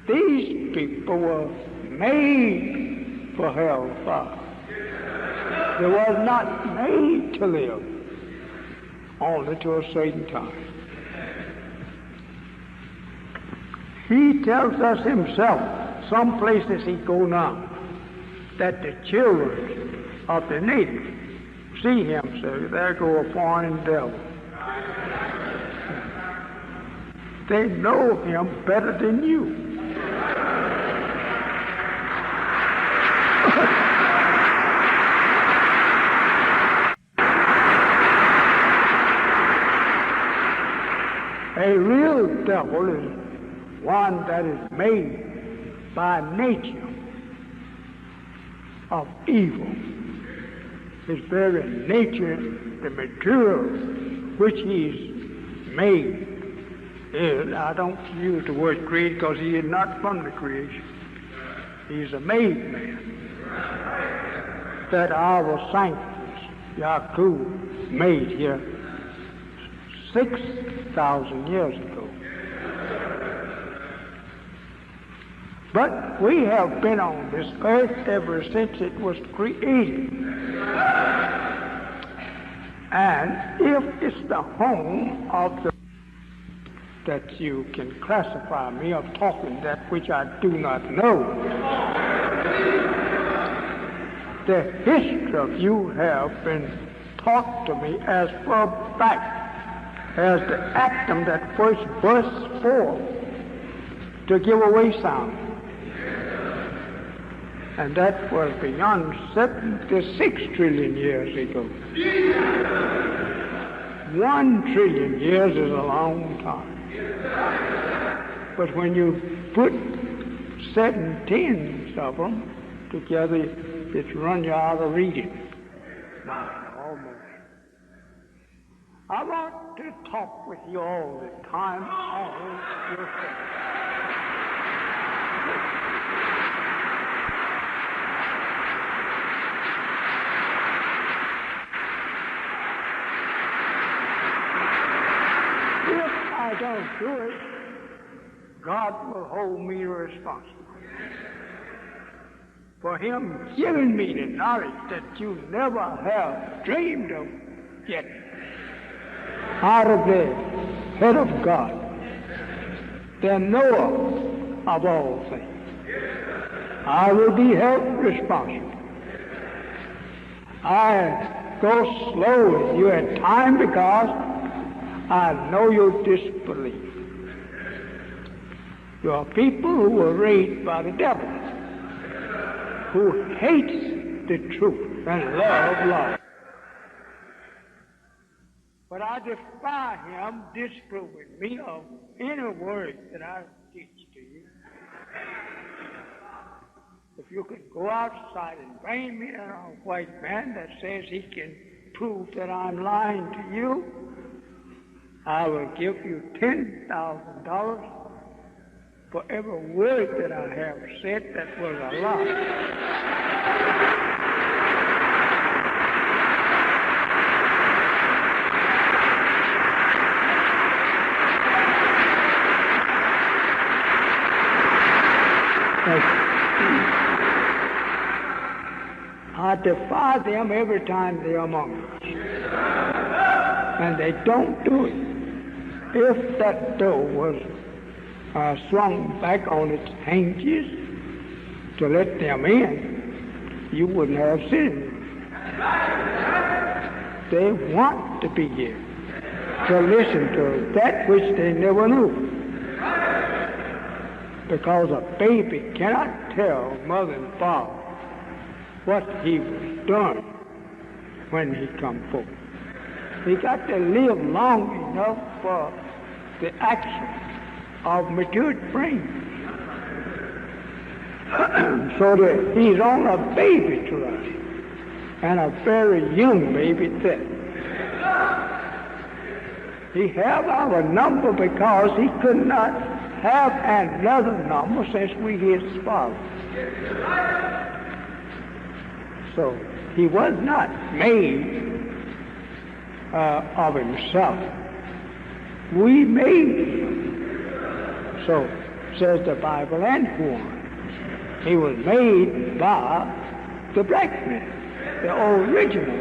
These people were made for hellfire. They were not made to live only to a certain time. He tells us himself, some places he go now, that the children of the natives see him, say, there go a foreign devil. They know him better than you. A real devil is one that is made by nature of evil. His very nature, the material which he's made is, I don't use the word created because he is not from the creation. He's a made man. That our sanctus, Yaakov, made here 6,000 years ago. But we have been on this earth ever since it was created. And if it's the home of the that you can classify me of talking that which I do not know, the history of you have been taught to me as far back as the atom that first burst forth to give away sound. And that was beyond 76 trillion years ago. 1 trillion years is a long time. But when you put 7/10 of them together, it's run you out of reading. Almost. I want to talk with you all the time on your faith. If I don't do it, God will hold me responsible for Him giving me the knowledge that you never have dreamed of yet out of the head of God, the knower of all things. I will be held responsible. I go slow with you at times because I know your disbelief. You are people who were raised by the devil, who hates the truth and love life. But I defy him disproving me of any word that I teach to you. If you could go outside and bring me a white man that says he can prove that I'm lying to you, I will give you $10,000 for every word that I have said that was a lie. I defy them every time they're among us. And they don't do it. If that door was swung back on its hinges to let them in, you wouldn't have seen it. They want to be here to listen to that which they never knew. Because a baby cannot tell mother and father what he was doing when he come forth. He got to live long enough for the action of matured brain. So that he's on a baby to us, and a very young baby at that. He have our number because he could not have another number since we his father. So he was not made of himself. We made him. So says the Bible, and one. He was made by the black man, the original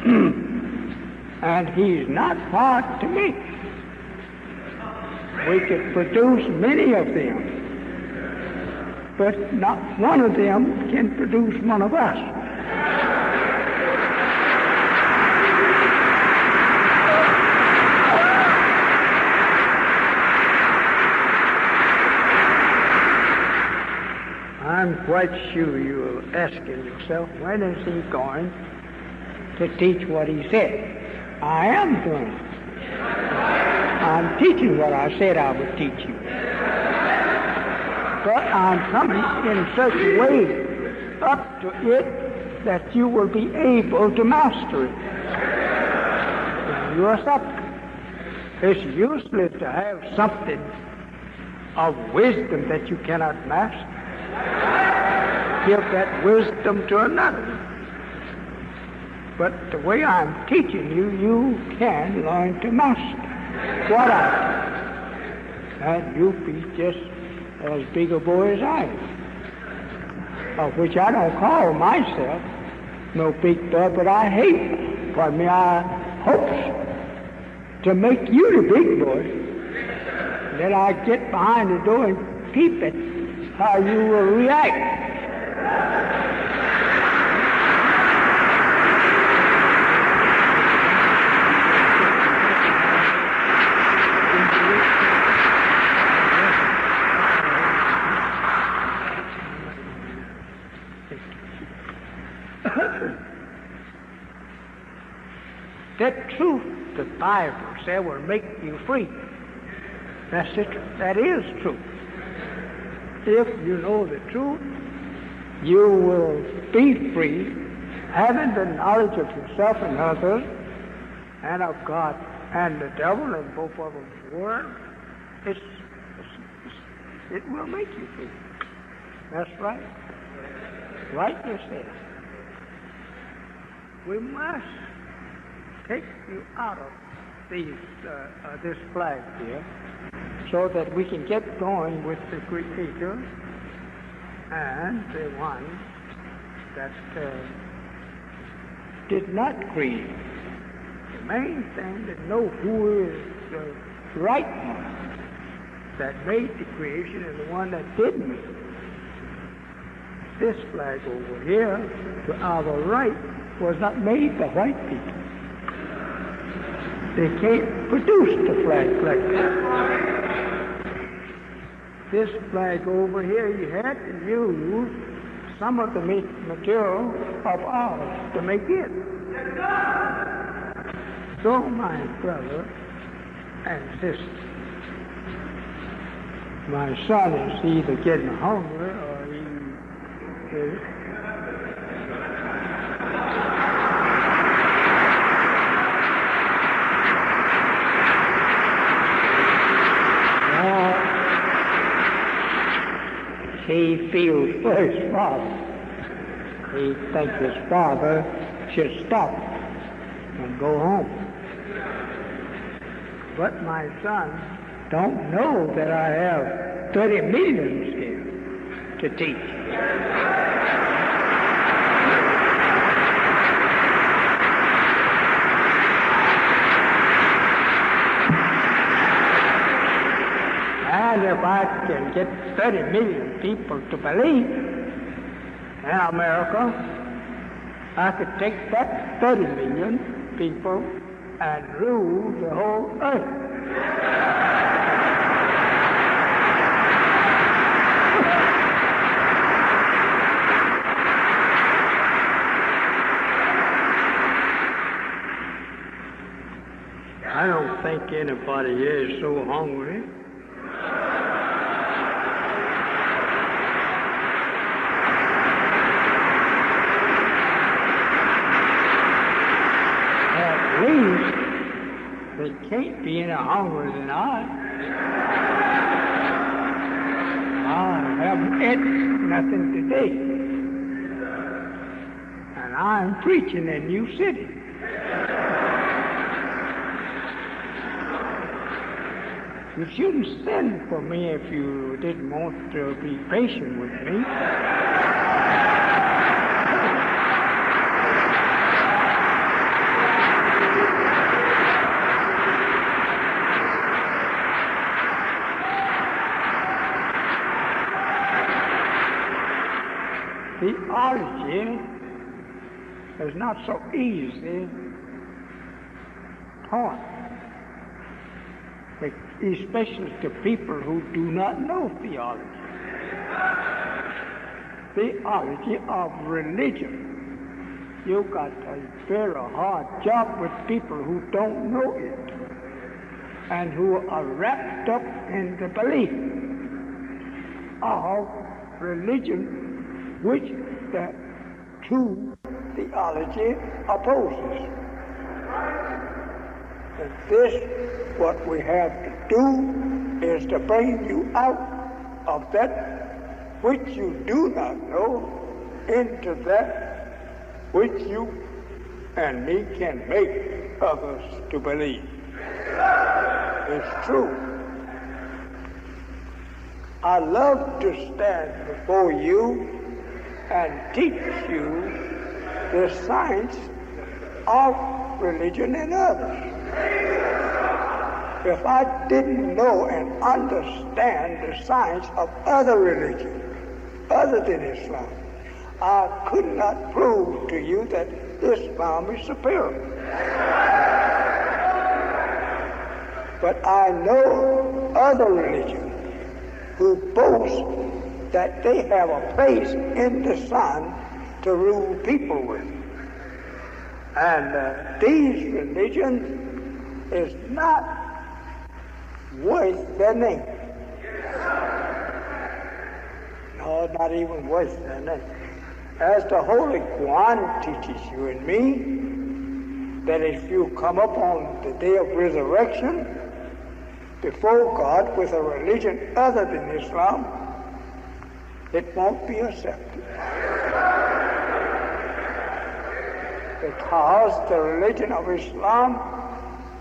man. And he's not hard to make. We could produce many of them, but not one of them can produce one of us. I'm quite sure you're asking yourself, when is he going to teach what he said? I am doing it. I'm teaching what I said I would teach you. But I'm coming in such a way up to it that you will be able to master it. You are something. It's useless to have something of wisdom that you cannot master. Give that wisdom to another. But the way I'm teaching you, you can learn to master what I do. And you'll be just as big a boy as I am, of which I don't call myself no big boy, but I hate, pardon me, I hope to make you the big boy. Then I get behind the door and peep at how you will react. That truth, the Bible said, will make you free. That's it. That is truth. If you know the truth, you will be free, having the knowledge of yourself and others, and of God and the devil and both of them's word. It will make you free. That's right. Rightly said. We must take you out of these, this flag here, so that we can get going with the Creator and the one that did not create. The main thing to know who is the right one that made the creation and the one that didn't make it. This flag over here, to our right, was not made by white people. They can't produce the flag like that. This flag over here, you had to use some of the material of ours to make it. So, my brother and sister, my son is either getting hungry or he is. He feels for his father. He thinks his father should stop and go home. But my son don't know that I have 30 millions here to teach. And if I can get 30 million people to believe in America, I could take that 30 million people and rule the whole earth. I don't think anybody here is so hungry. At least they can't be any hungrier than I. I haven't eaten nothing today. And I'm preaching in New City. You shouldn't send for me if you didn't want to be patient with me. Theology is not so easy taught, especially to people who do not know theology. Theology of religion. You got a very hard job with people who don't know it and who are wrapped up in the belief of religion which the true theology opposes. And this, what we have to do, is to bring you out of that which you do not know into that which you and me can make others to believe. It's true. I love to stand before you and teach you the science of religion and others. If I didn't know and understand the science of other religions, other than Islam, I could not prove to you that Islam is superior. But I know other religions who boast that they have a place in the sun to rule people with. And these religions is not worth their name. No, not even worth their name. As the Holy Quran teaches you and me, that if you come up on the day of resurrection before God with a religion other than Islam, it won't be accepted. Because the religion of Islam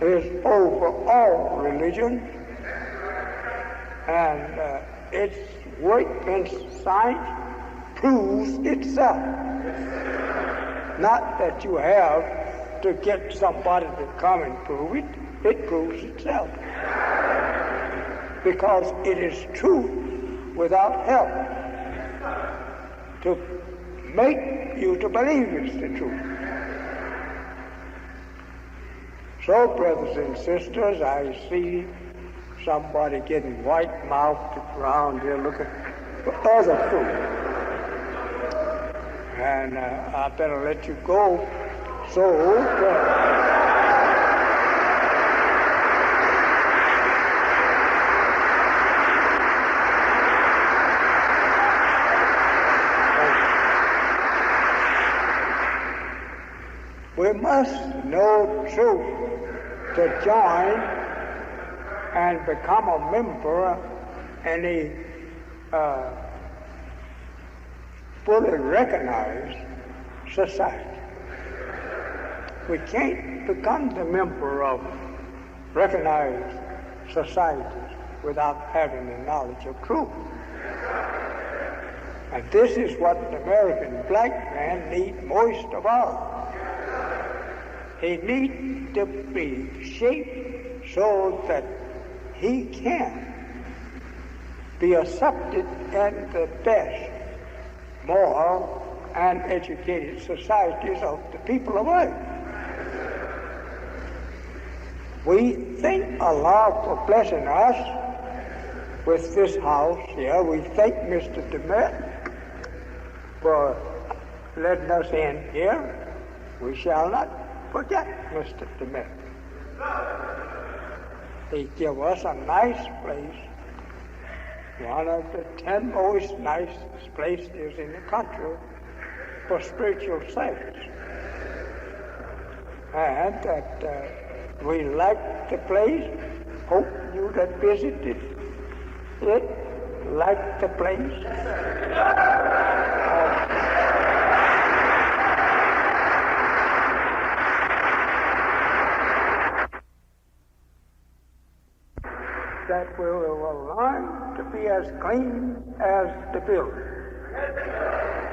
is over all religion, And its work in science proves itself. Not that you have to get somebody to come and prove it. It proves itself. Because it is true without help to make you to believe it's the truth. So, brothers and sisters, I see somebody getting white-mouthed around here looking for other food. And I better let you go. So, we must know truth to join and become a member in a fully recognized society. We can't become the member of recognized societies without having the knowledge of truth. And this is what the American black man needs most of all. He needs to be shaped so that he can be accepted in the best moral and educated societies of the people of earth. We thank Allah for blessing us with this house here. We thank Mr. DeMett for letting us in here. We shall not forget Mr. DeMett. He gave us a nice place, one of the 10 most nicest places in the country for spiritual service. And that we liked the place. Hope you that visited it liked the place. That we will learn to be as clean as the building.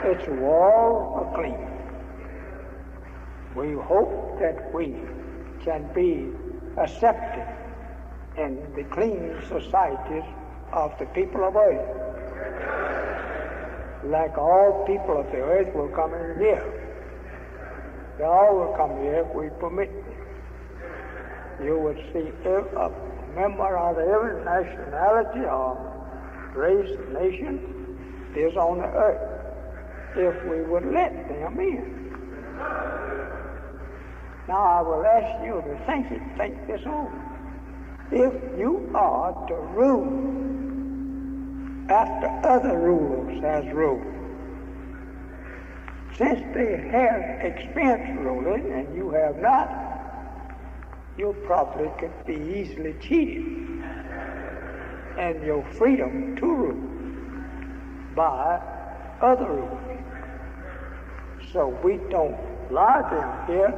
Its walls are clean. We hope that we can be accepted in the clean societies of the people of earth. Like all people of the earth will come in here. They all will come here if we permit them. You would see a member of every nationality or race, nation is on the earth if we would let them in. Now I will ask you to think this over. If you are to rule after other rulers has ruled, since they have experience ruling and you have not, you probably could be easily cheated and your freedom to rule by other rulers. So we don't lie them here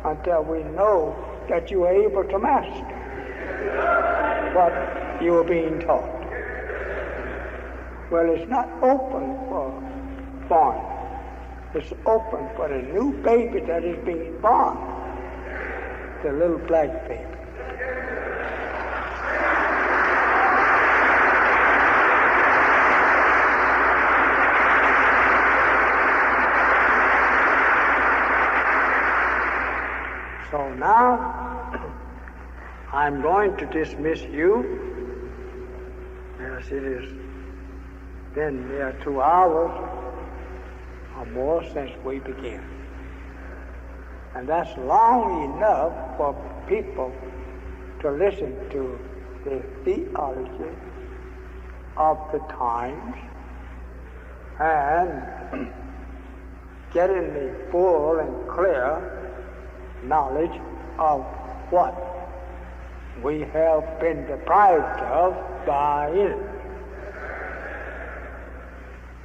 until we know that you are able to master what you are being taught. Well, it's not open for foreign. It's open for the new baby that is being born. The little black baby. So now I'm going to dismiss you, as it has been near 2 hours or more since we began. And that's long enough for people to listen to the theology of the times and getting the full and clear knowledge of what we have been deprived of by it.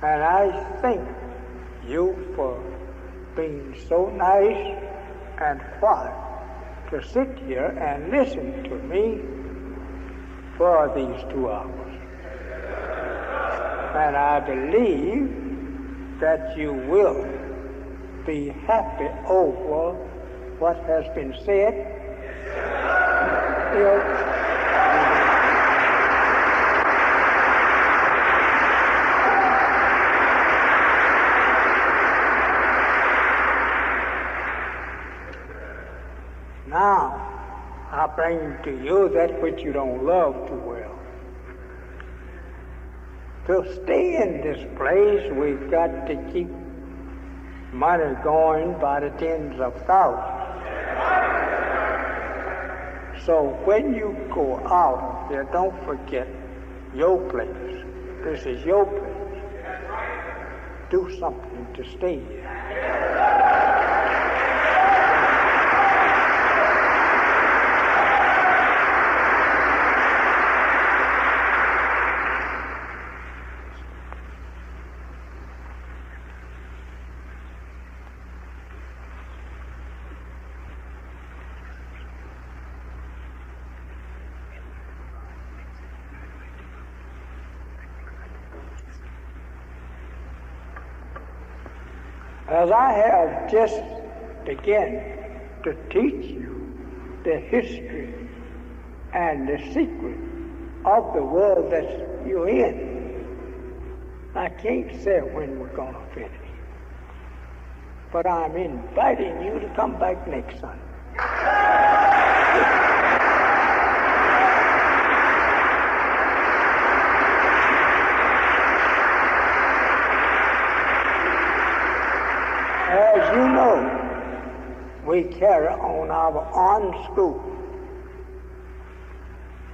And I thank you for being so nice and quiet to sit here and listen to me for these 2 hours. And I believe that you will be happy over what has been said. Now, I bring to you that which you don't love too well. To stay in this place, we've got to keep money going by the tens of thousands. So when you go out there, don't forget your place. This is your place. Do something to stay here. As I have just begun to teach you the history and the secret of the world that you're in, I can't say when we're going to finish. But I'm inviting you to come back next Sunday. As you know, we carry on our own school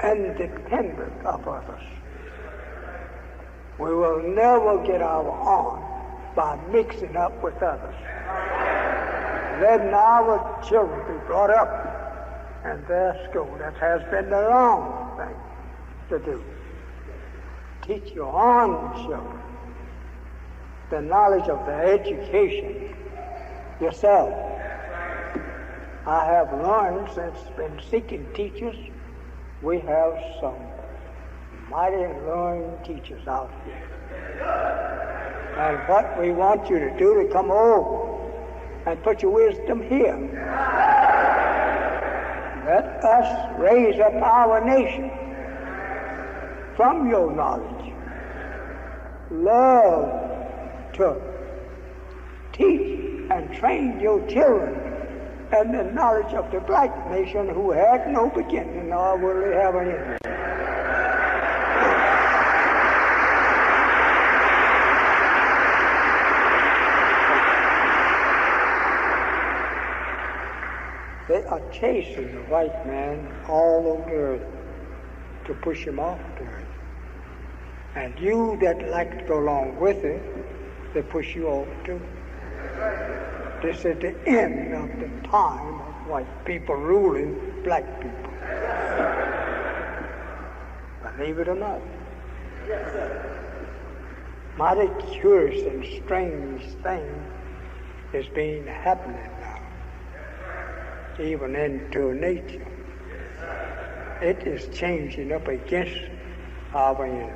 independent of others. We will never get our own by mixing up with others. Letting our children be brought up in their school. That has been the wrong thing to do. Teach your own children the knowledge of their education yourself. I have learned since been seeking teachers, we have some mighty learned teachers out here. And what we want you to do to come over and put your wisdom here. Let us raise up our nation from your knowledge. Love to teach and train your children in the knowledge of the black nation who had no beginning nor will they have an end. They are chasing the white man all over the earth to push him off the earth. And you that like to go along with it, they push you over too. This is the end of the time of white people ruling black people. Believe it or not. Yes, sir. Mighty curious and strange thing is being happening now, even into nature. It is changing up against our enemy.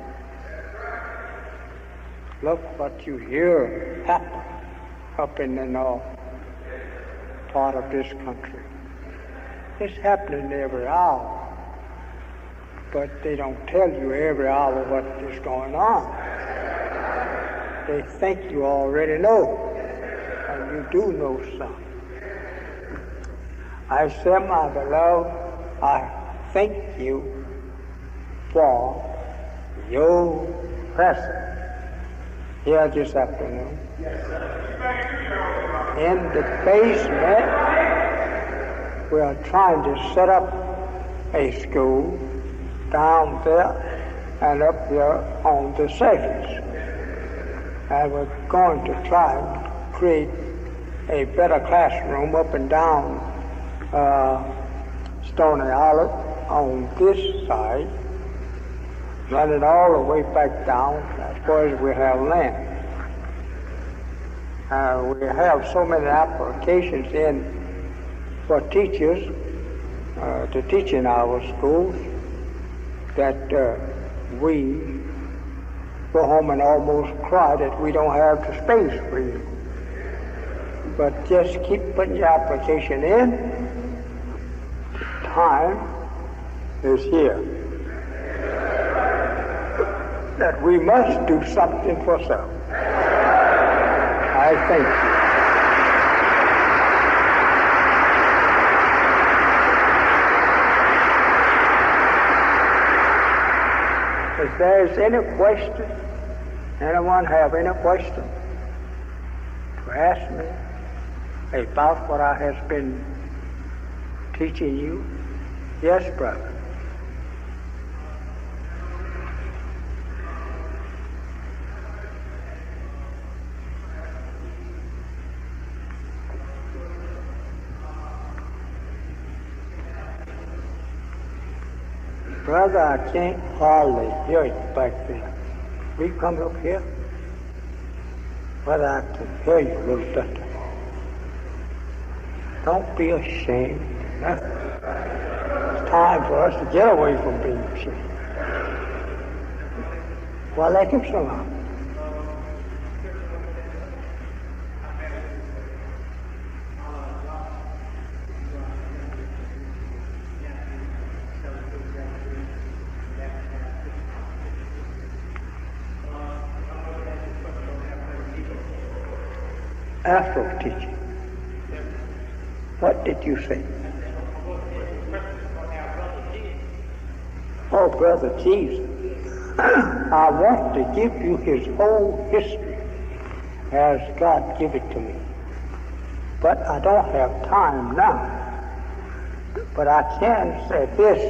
Look what you hear happen up in the north part of this country. It's happening every hour, but they don't tell you every hour what is going on. They think you already know, and you do know something. I say, my beloved, I thank you for your presence here this afternoon. In the basement, we are trying to set up a school down there and up there on the surface. And we're going to try to create a better classroom up and down Stony Island on this side, running all the way back down as far as we have land. We have so many applications in for teachers to teach in our schools that we go home and almost cry that we don't have the space for you. But just keep putting your application in. Time is here. That we must do something for self. I thank you. If there is any question, anyone have any question to ask me about what I have been teaching you? Yes, brother. Brother, I can't hardly hear you back there. Will you come up here? Brother, I can hear you a little better. Don't be ashamed. It's time for us to get away from being ashamed. Well, let him sing on. After teaching, what did you say? Oh, Brother Jesus, I want to give you his whole history as God gave it to me. But I don't have time now. But I can say this,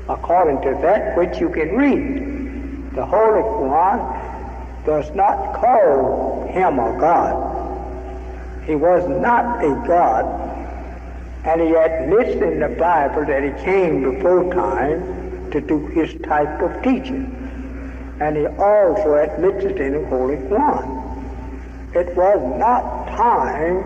according to that which you can read. The Holy Quran does not call him a God. He was not a God, and he admits in the Bible that he came before time to do his type of teaching. And he also admits it in the Holy Quran. It was not time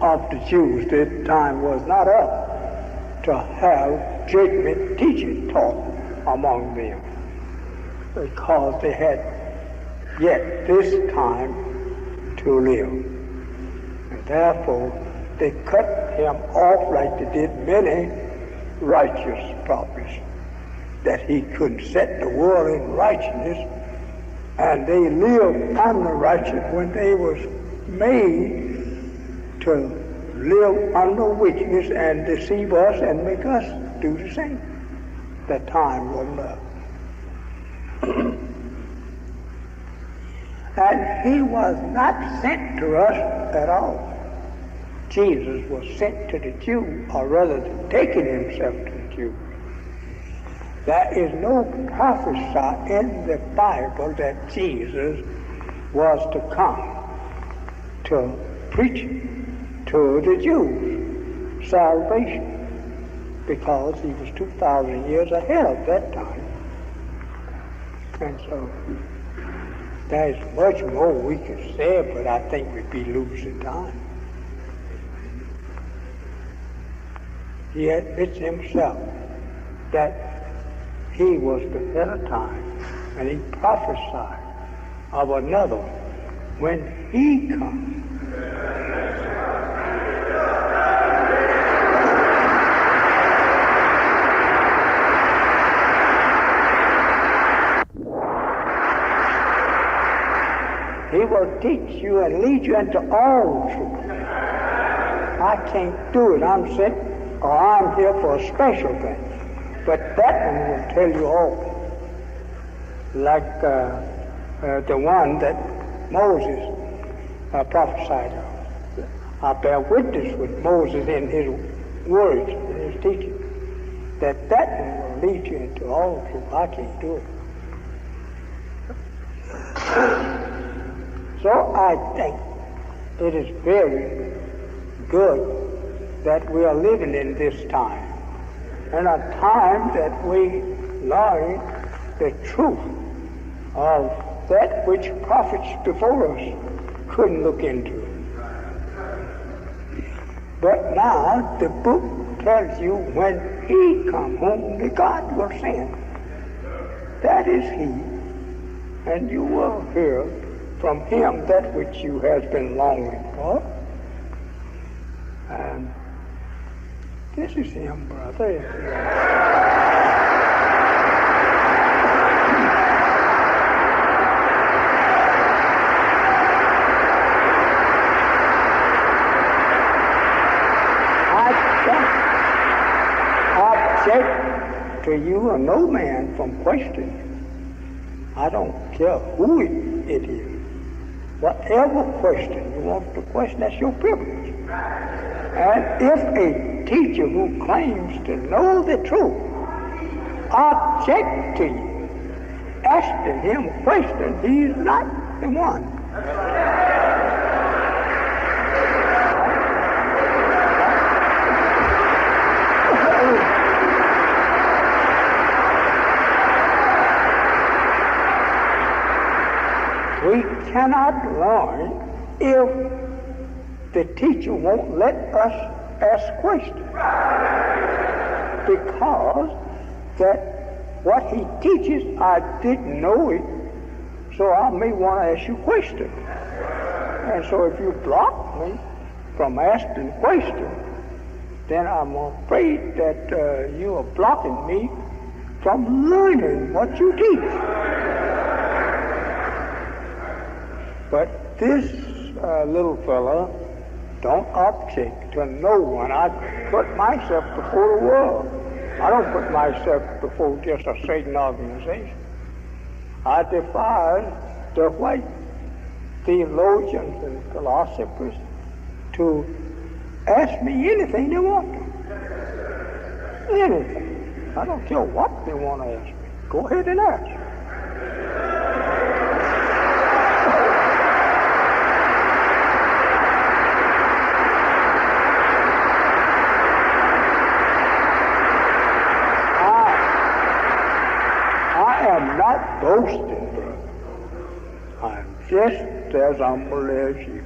of the Jews, the time was not up to have judgment teaching taught among them, because they had yet this time to live. Therefore, they cut him off like they did many righteous prophets, that he couldn't set the world in righteousness, and they lived under righteousness when they was made to live under wickedness and deceive us and make us do the same. The time wasn't up. And he was not sent to us at all. Jesus was sent to the Jews, or rather taking himself to the Jews. There is no prophecy in the Bible that Jesus was to come to preach to the Jews salvation, because he was 2,000 years ahead of that time. And so there's much more we could say, but I think we'd be losing time. He admits himself that he was ahead of time, and he prophesied of another when he comes. He will teach you and lead you into all truth. I can't do it. I'm sent, or I'm here for a special thing. But that one will tell you all. Like the one that Moses prophesied of. I bear witness with Moses in his words, in his teaching, that one will lead you into all truth. I can't do it. So I think it is very good that we are living in this time, and a time that we learn the truth of that which prophets before us couldn't look into. But now the book tells you when he comes, whom the God will send. That is he and you will hear from him that which you have been longing for. And this is him, brother. Object to you or no man from questioning. I don't care who it is. Whatever question you want to question, that's your privilege. And if a teacher who claims to know the truth object to you asking him a question, he's not the one. We cannot learn if the teacher won't let us ask questions. Because that what he teaches, I didn't know it, so I may want to ask you questions. And so if you block me from asking questions, then I'm afraid that you are blocking me from learning what you teach. But this little fella don't object to no one. I put myself before the world. I don't put myself before just a Satan organization. I defy the white theologians and philosophers to ask me anything they want to. Anything. I don't care what they want to ask me. Go ahead and ask. Not boasting, brother. I'm just as humble as you.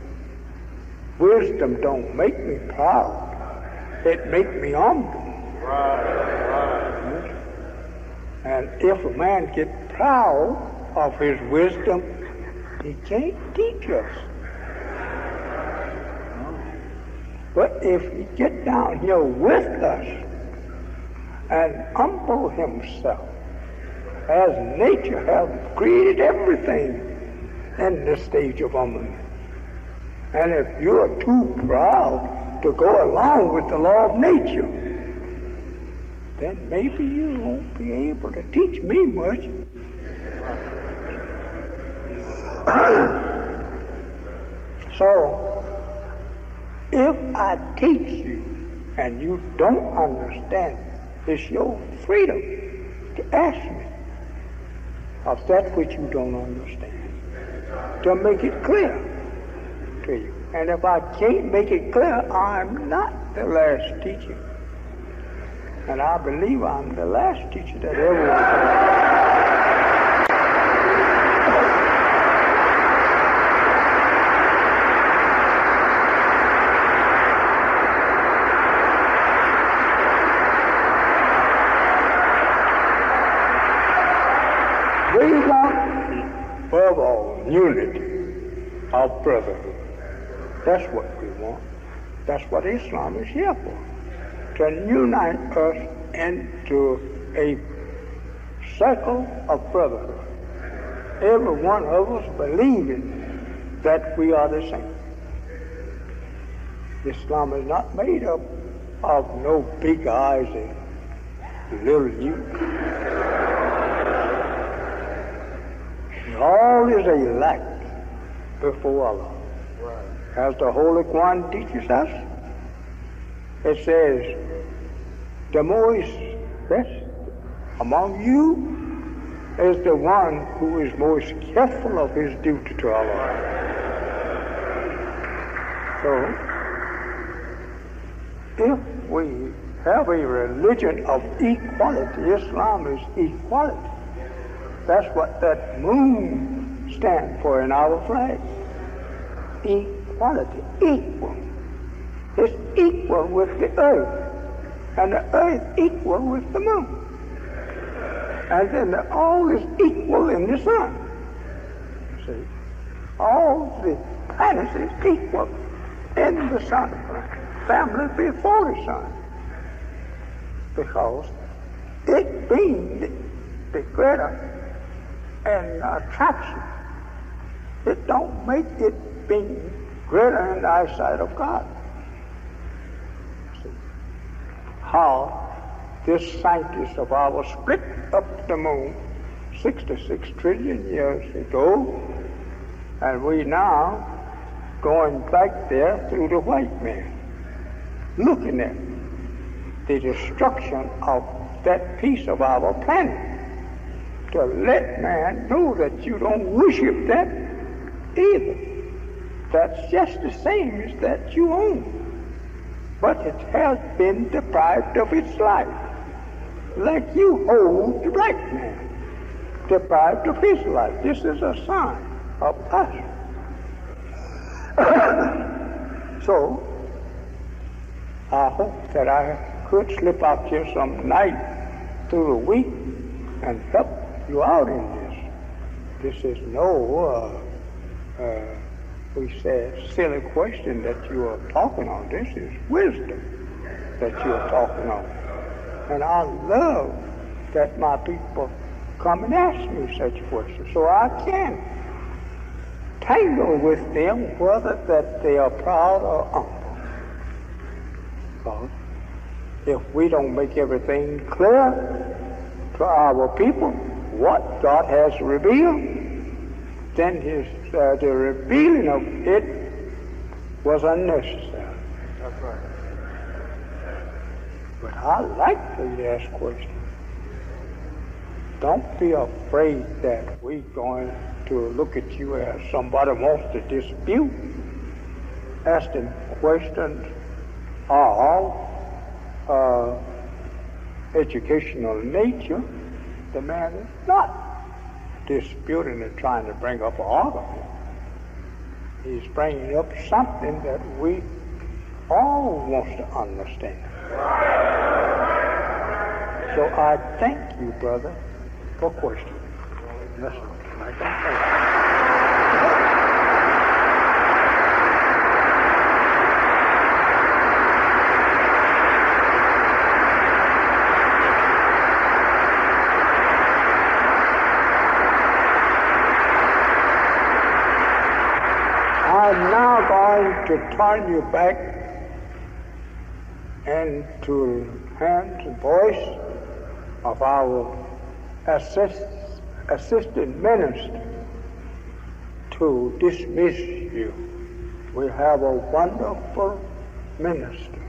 Wisdom don't make me proud. It make me humble. Right. And if a man get proud of his wisdom, he can't teach us. But if he get down here with us and humble himself, as nature has created everything in this stage of humbleness. And if you're too proud to go along with the law of nature, then maybe you won't be able to teach me much. So, if I teach you and you don't understand, it's your freedom to ask me of that which you don't understand, to make it clear to you. And if I can't make it clear, I'm not the last teacher. And I believe I'm the last teacher that ever was. We want, above all, unity of brotherhood. That's what we want. That's what Islam is here for. To unite us into a circle of brotherhood. Every one of us believing that we are the same. Islam is not made up of no big eyes and little you. All is elect before Allah. As the Holy Quran teaches us, it says, the most best among you is the one who is most careful of his duty to Allah. So, if we have a religion of equality, Islam is equality. That's what that moon stands for in our flag. Equality, equal. It's equal with the earth, and the earth equal with the moon. And then all is equal in the sun. See, all the planets is equal in the sun family before the sun, because it being the greater in attraction, it don't make it being greater in the eyesight of God. See how this scientist of ours split up the moon 66 trillion years ago, and we now going back there through the white man, looking at the destruction of that piece of our planet, to let man know that you don't worship that either. That's just the same as that you own, but it has been deprived of its life, like you hold the black man deprived of his life. This is a sign of us. So I hope that I could slip out here some night through the week and help you out in this. This is no, we say, silly question that you are talking on. This is wisdom that you are talking on. And I love that my people come and ask me such questions, so I can tangle with them whether that they are proud or humble. Because if we don't make everything clear to our people what God has revealed, then the revealing of it was unnecessary. That's right. But I like to ask questions. Don't be afraid that we're going to look at you as somebody wants to dispute. Asking questions are educational nature. The man is not disputing and trying to bring up an argument. He's bringing up something that we all want to understand. So I thank you, brother, for questioning. Listen, I can thank you. I'm now going to turn you back into the hands and voice of our assistant minister to dismiss you. We have a wonderful minister.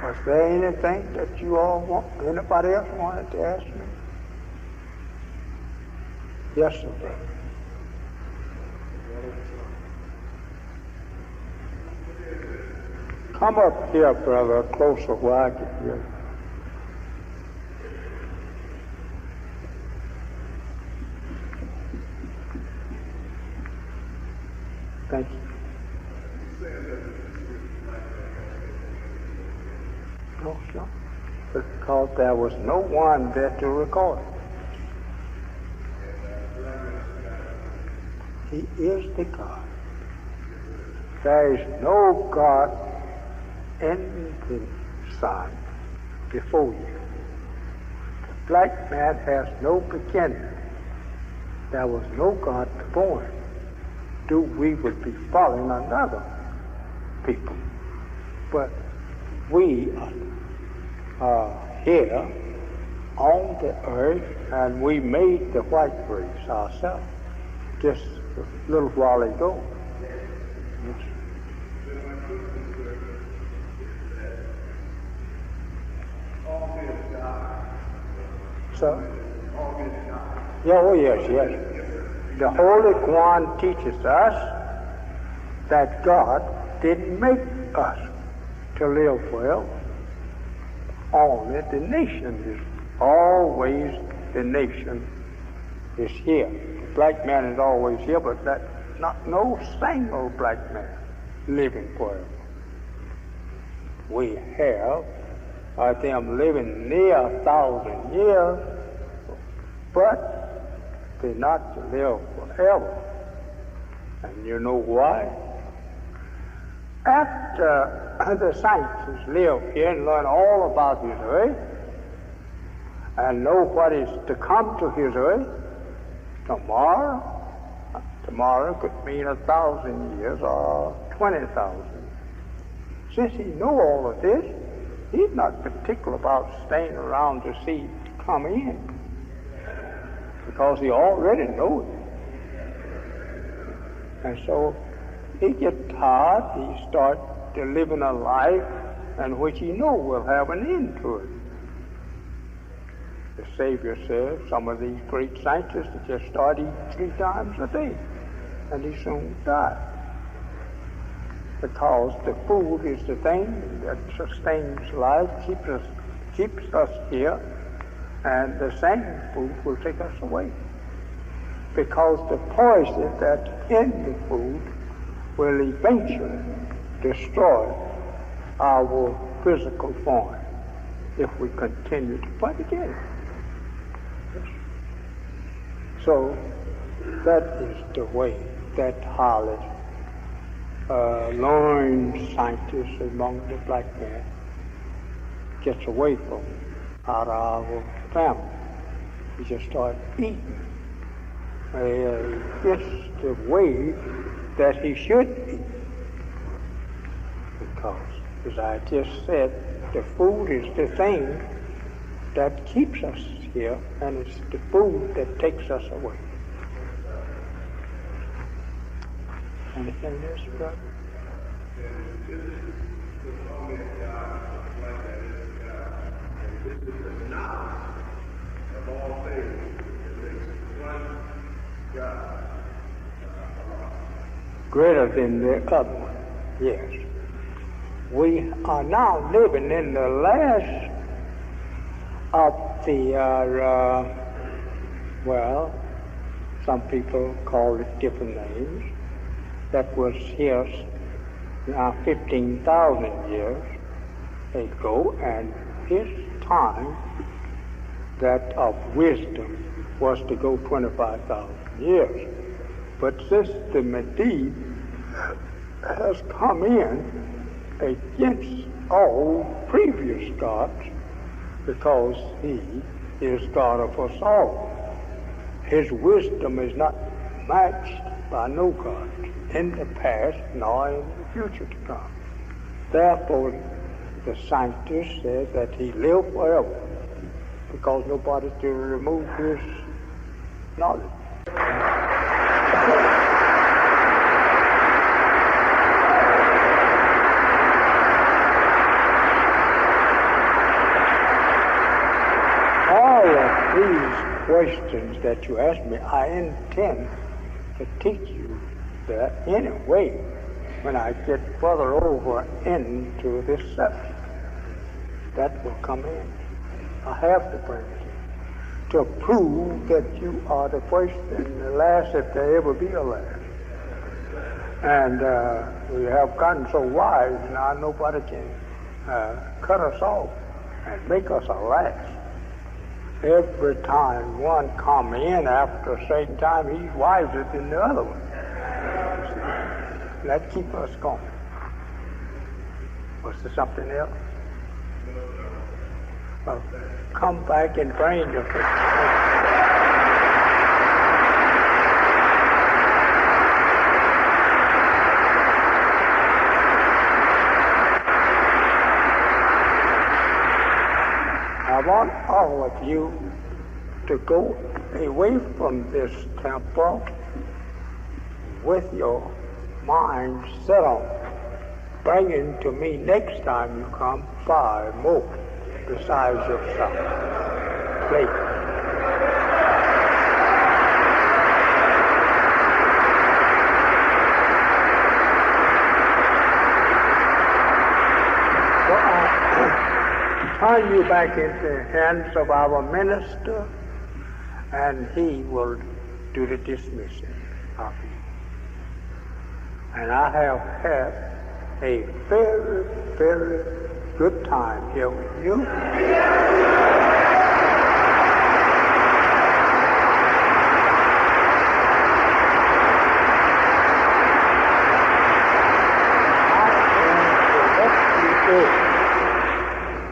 Was there anything that you all want, anybody else wanted to ask me? Yes, sir, brother. Come up here, brother, closer where I can hear you. Thank you. No, sure. Because there was no one there to record it. He is the God. There is no God in the sun before you. The black man has no beginning. There was no God before him. We would be following another people. But we are here on the earth, and we made the white race ourselves just a little while ago. So, yeah, oh yes, yes. The Holy Quran teaches us that God didn't make us to live well. Only the nation is always, the nation is here. The black man is always here, but that not no single black man living forever. We have them living near 1,000 years, but they not to live forever. And you know why? After the saints live here and learn all about his earth and know what is to come to his earth, tomorrow could mean 1,000 years or 20,000. Since he know all of this, he's not particular about staying around to see it come in, because he already knows it. And so he gets tired, he starts living a life in which he knows will have an end to it. The Savior says some of these great scientists just start eating 3 times a day, and he soon die. Because the food is the thing that sustains life, keeps us here, and the same food will take us away. Because the poison that's in the food will eventually destroy our physical form if we continue to fight against it. So that is the way that highly learned scientists among the black man gets away from out of our family. We just start eating. It's the way that he should eat. Because, as I just said, the food is the thing that keeps us here, and it's the food that takes us away. Anything else, brother? Greater than the other one, yes. We are now living in the last of the, some people call it different names. That was here now 15,000 years ago, and his time, that of wisdom, was to go 25,000 years. But since the Medivh has come in against all previous gods, because he is God of us all, his wisdom is not matched by no god in the past nor in the future to come. Therefore, the scientists said that he lived forever, because nobody to remove his knowledge. All of these questions that you ask me, I intend to teach you that anyway when I get further over into this subject. That will come in. I have to bring it to prove that you are the first and the last, if there ever be a last. And we have gotten so wise now nobody can cut us off and make us a last. Every time one come in after a certain time, he's wiser than the other one. That keeps us going. Was there something else? Well, come back and bring your picture. I want all of you to go away from this temple with your mind set on bringing to me next time you come 5 more besides yourself. Please. Turn you back into the hands of our minister, and he will do the dismissing of you. And I have had a very, very good time here with you.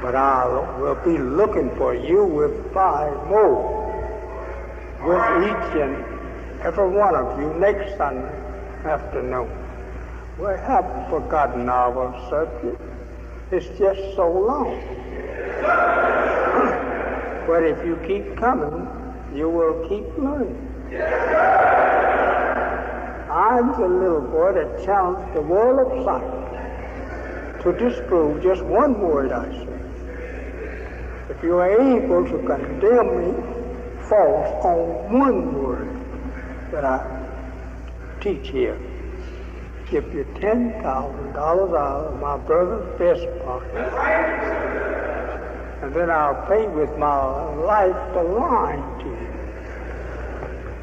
But I will be looking for you with 5 more, with each and every one of you next Sunday afternoon. We haven't forgotten our subject. It's just so long. But if you keep coming, you will keep learning. I'm the little boy that challenged the world of science to disprove just one word I say. If you are able to condemn me false on one word that I teach here, give you $10,000 out of my brother's vest pocket, and then I'll pay with my life the lying to you.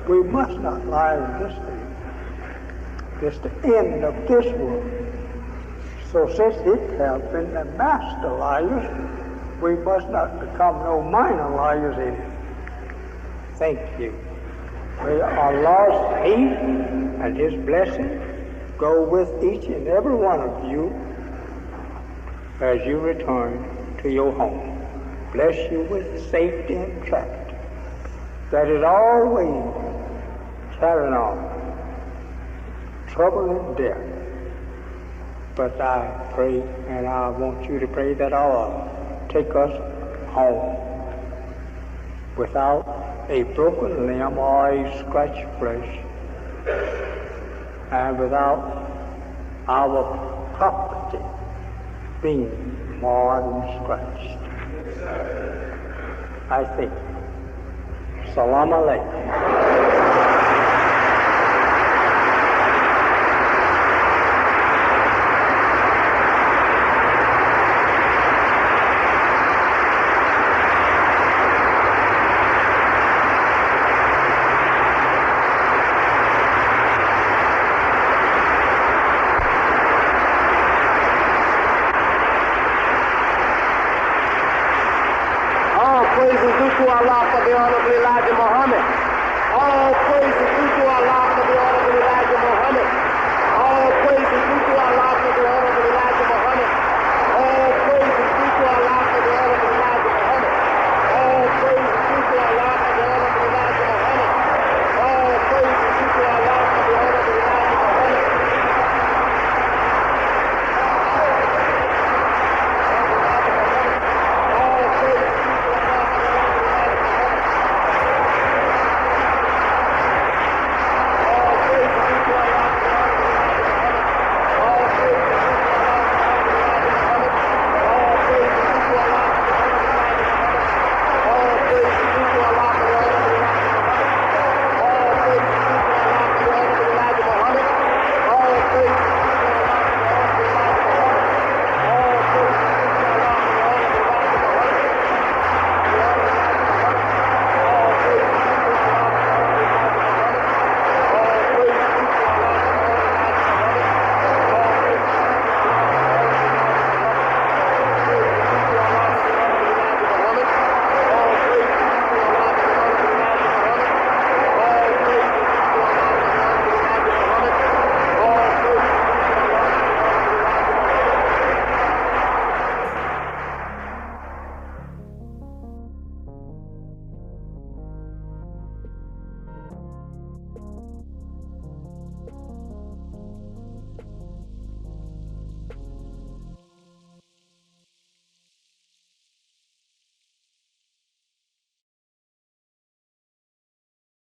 We must not lie in this day. It's the end of this world. So since it has been the master liars, we must not become no minor liars in it. Thank you. May our Lord's peace and His blessing go with each and every one of you as you return to your home. Bless you with safety and tract that is always carrying on trouble and death. But I pray, and I want you to pray, that Allah take us home without a broken limb or a scratched flesh, and without our property being marred and scratched. I think. Salam alaikum.